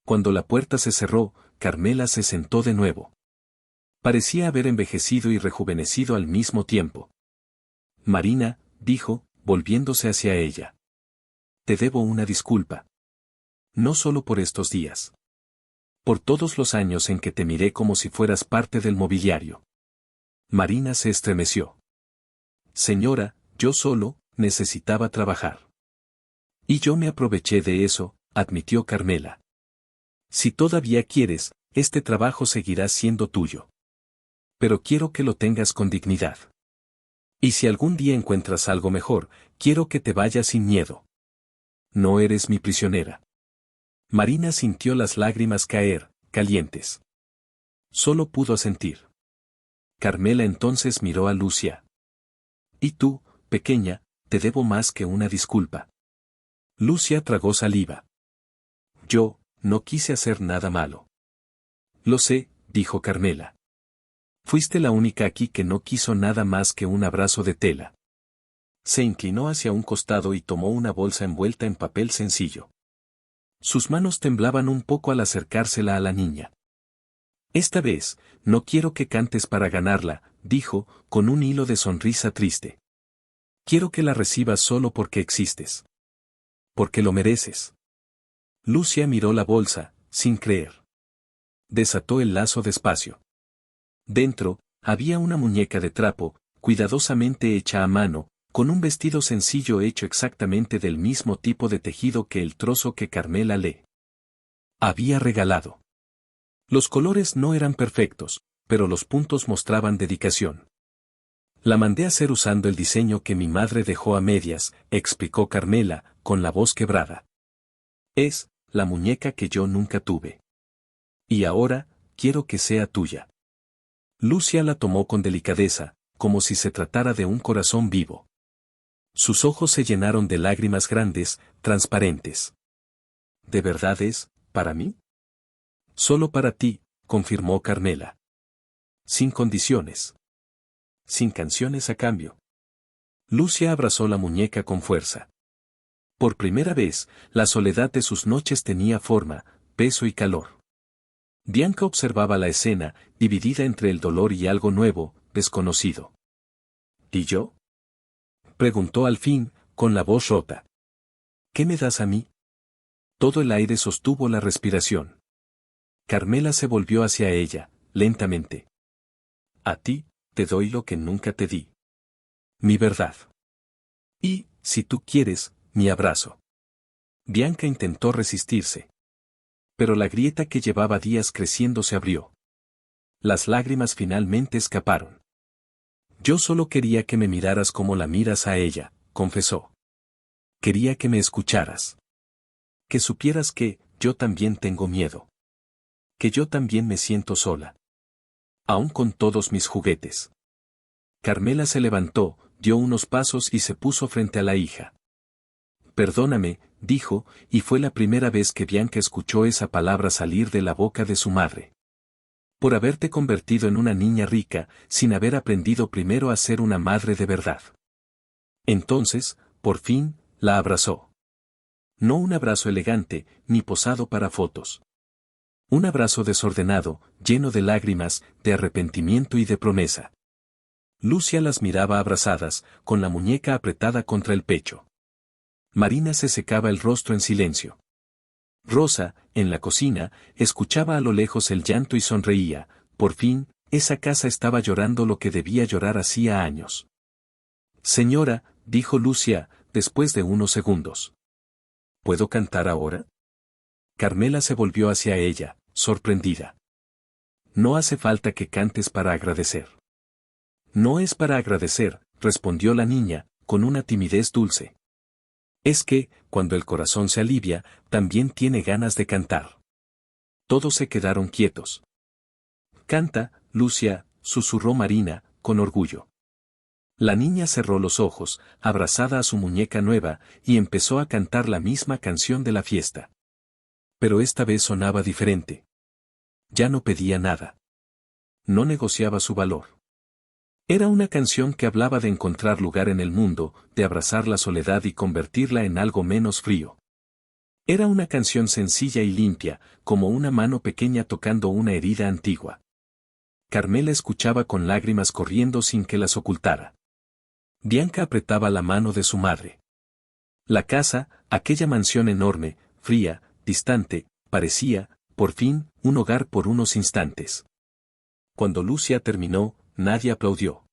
[SPEAKER 1] Cuando la puerta se cerró, Carmela se sentó de nuevo. Parecía haber envejecido y rejuvenecido al mismo tiempo. Marina, dijo, volviéndose hacia ella. Te debo una disculpa. No solo por estos días. Por todos los años en que te miré como si fueras parte del mobiliario. Marina se estremeció. Señora, yo solo, necesitaba trabajar. Y yo me aproveché de eso, admitió Carmela. Si todavía quieres, este trabajo seguirá siendo tuyo. Pero quiero que lo tengas con dignidad. Y si algún día encuentras algo mejor, quiero que te vayas sin miedo. No eres mi prisionera. Marina sintió las lágrimas caer, calientes. Solo pudo sentir. Carmela entonces miró a Lucia. Y tú, pequeña, te debo más que una disculpa. Lucia tragó saliva. Yo, no quise hacer nada malo. Lo sé, dijo Carmela. Fuiste la única aquí que no quiso nada más que un abrazo de tela. Se inclinó hacia un costado y tomó una bolsa envuelta en papel sencillo. Sus manos temblaban un poco al acercársela a la niña. Esta vez, no quiero que cantes para ganarla, dijo, con un hilo de sonrisa triste. Quiero que la recibas solo porque existes. Porque lo mereces. Lucia miró la bolsa, sin creer. Desató el lazo despacio. Dentro, había una muñeca de trapo, cuidadosamente hecha a mano, con un vestido sencillo hecho exactamente del mismo tipo de tejido que el trozo que Carmela le había regalado. Los colores no eran perfectos, pero los puntos mostraban dedicación. La mandé a hacer usando el diseño que mi madre dejó a medias, explicó Carmela, con la voz quebrada. Es la muñeca que yo nunca tuve. Y ahora, quiero que sea tuya. Lucia la tomó con delicadeza, como si se tratara de un corazón vivo. Sus ojos se llenaron de lágrimas grandes, transparentes. ¿De verdad es, para mí? Solo para ti, confirmó Carmela. Sin condiciones. Sin canciones a cambio. Lucia abrazó la muñeca con fuerza. Por primera vez, la soledad de sus noches tenía forma, peso y calor. Bianca observaba la escena, dividida entre el dolor y algo nuevo, desconocido. ¿Y yo? Preguntó al fin, con la voz rota. ¿Qué me das a mí? Todo el aire sostuvo la respiración. Carmela se volvió hacia ella, lentamente. A ti, te doy lo que nunca te di. Mi verdad. Y, si tú quieres, mi abrazo. Bianca intentó resistirse. Pero la grieta que llevaba días creciendo se abrió. Las lágrimas finalmente escaparon. Yo solo quería que me miraras como la miras a ella, confesó. Quería que me escucharas. Que supieras que, yo también tengo miedo. Que yo también me siento sola. Aún con todos mis juguetes. Carmela se levantó, dio unos pasos y se puso frente a la hija. Perdóname, dijo, y fue la primera vez que Bianca escuchó esa palabra salir de la boca de su madre. Por haberte convertido en una niña rica, sin haber aprendido primero a ser una madre de verdad. Entonces, por fin, la abrazó. No un abrazo elegante, ni posado para fotos. Un abrazo desordenado, lleno de lágrimas, de arrepentimiento y de promesa. Lucia las miraba abrazadas, con la muñeca apretada contra el pecho. Marina se secaba el rostro en silencio. Rosa, en la cocina, escuchaba a lo lejos el llanto y sonreía. Por fin, esa casa estaba llorando lo que debía llorar hacía años. Señora, dijo Lucia, después de unos segundos. ¿Puedo cantar ahora? Carmela se volvió hacia ella, sorprendida. No hace falta que cantes para agradecer. No es para agradecer, respondió la niña, con una timidez dulce. Es que, cuando el corazón se alivia, también tiene ganas de cantar. Todos se quedaron quietos. Canta, Lucia, susurró Marina, con orgullo. La niña cerró los ojos, abrazada a su muñeca nueva, y empezó a cantar la misma canción de la fiesta. Pero esta vez sonaba diferente. Ya no pedía nada. No negociaba su valor. Era una canción que hablaba de encontrar lugar en el mundo, de abrazar la soledad y convertirla en algo menos frío. Era una canción sencilla y limpia, como una mano pequeña tocando una herida antigua. Carmela escuchaba con lágrimas corriendo sin que las ocultara. Bianca apretaba la mano de su madre. La casa, aquella mansión enorme, fría, distante, parecía, por fin, un hogar por unos instantes. Cuando Lucia terminó, nadie aplaudió.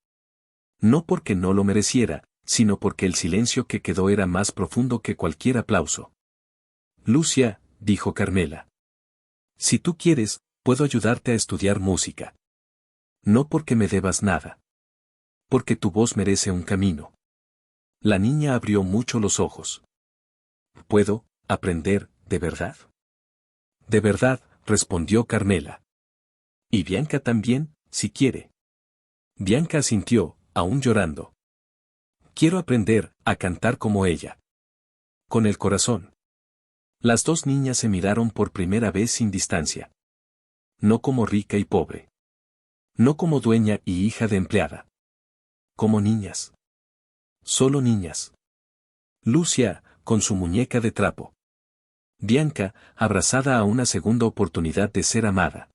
[SPEAKER 1] No porque no lo mereciera, sino porque el silencio que quedó era más profundo que cualquier aplauso. Lucia, dijo Carmela. Si tú quieres, puedo ayudarte a estudiar música. No porque me debas nada. Porque tu voz merece un camino. La niña abrió mucho los ojos. ¿Puedo aprender, de verdad? De verdad, respondió Carmela. Y Bianca también, si quiere. Bianca asintió, aún llorando. Quiero aprender a cantar como ella. Con el corazón. Las dos niñas se miraron por primera vez sin distancia. No como rica y pobre. No como dueña y hija de empleada. Como niñas. Solo niñas. Lucia, con su muñeca de trapo. Bianca, abrazada a una segunda oportunidad de ser amada.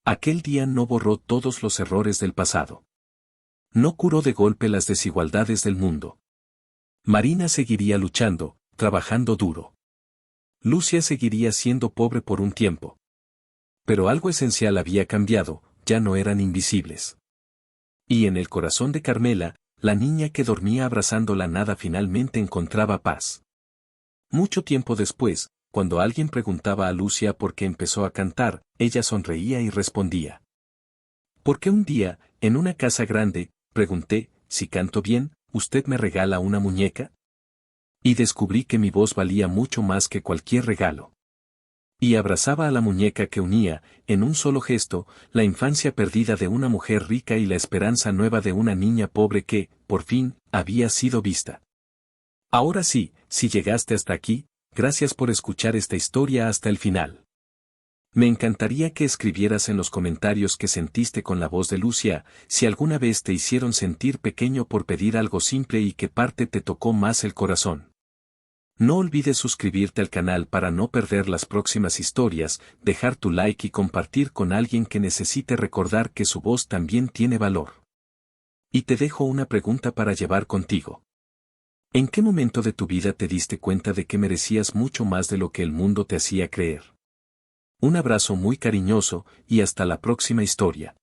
[SPEAKER 1] Aquel día no borró todos los errores del pasado. No curó de golpe las desigualdades del mundo. Marina seguiría luchando, trabajando duro. Lucia seguiría siendo pobre por un tiempo. Pero algo esencial había cambiado, ya no eran invisibles. Y en el corazón de Carmela, la niña que dormía abrazando la nada finalmente encontraba paz. Mucho tiempo después, cuando alguien preguntaba a Lucia por qué empezó a cantar, ella sonreía y respondía. Porque un día, en una casa grande, pregunté, si canto bien, ¿usted me regala una muñeca? Y descubrí que mi voz valía mucho más que cualquier regalo. Y abrazaba a la muñeca que unía, en un solo gesto, la infancia perdida de una mujer rica y la esperanza nueva de una niña pobre que, por fin, había sido vista. Ahora sí, si llegaste hasta aquí, gracias por escuchar esta historia hasta el final. Me encantaría que escribieras en los comentarios qué sentiste con la voz de Lucia, si alguna vez te hicieron sentir pequeño por pedir algo simple y qué parte te tocó más el corazón. No olvides suscribirte al canal para no perder las próximas historias, dejar tu like y compartir con alguien que necesite recordar que su voz también tiene valor. Y te dejo una pregunta para llevar contigo. ¿En qué momento de tu vida te diste cuenta de que merecías mucho más de lo que el mundo te hacía creer? Un abrazo muy cariñoso y hasta la próxima historia.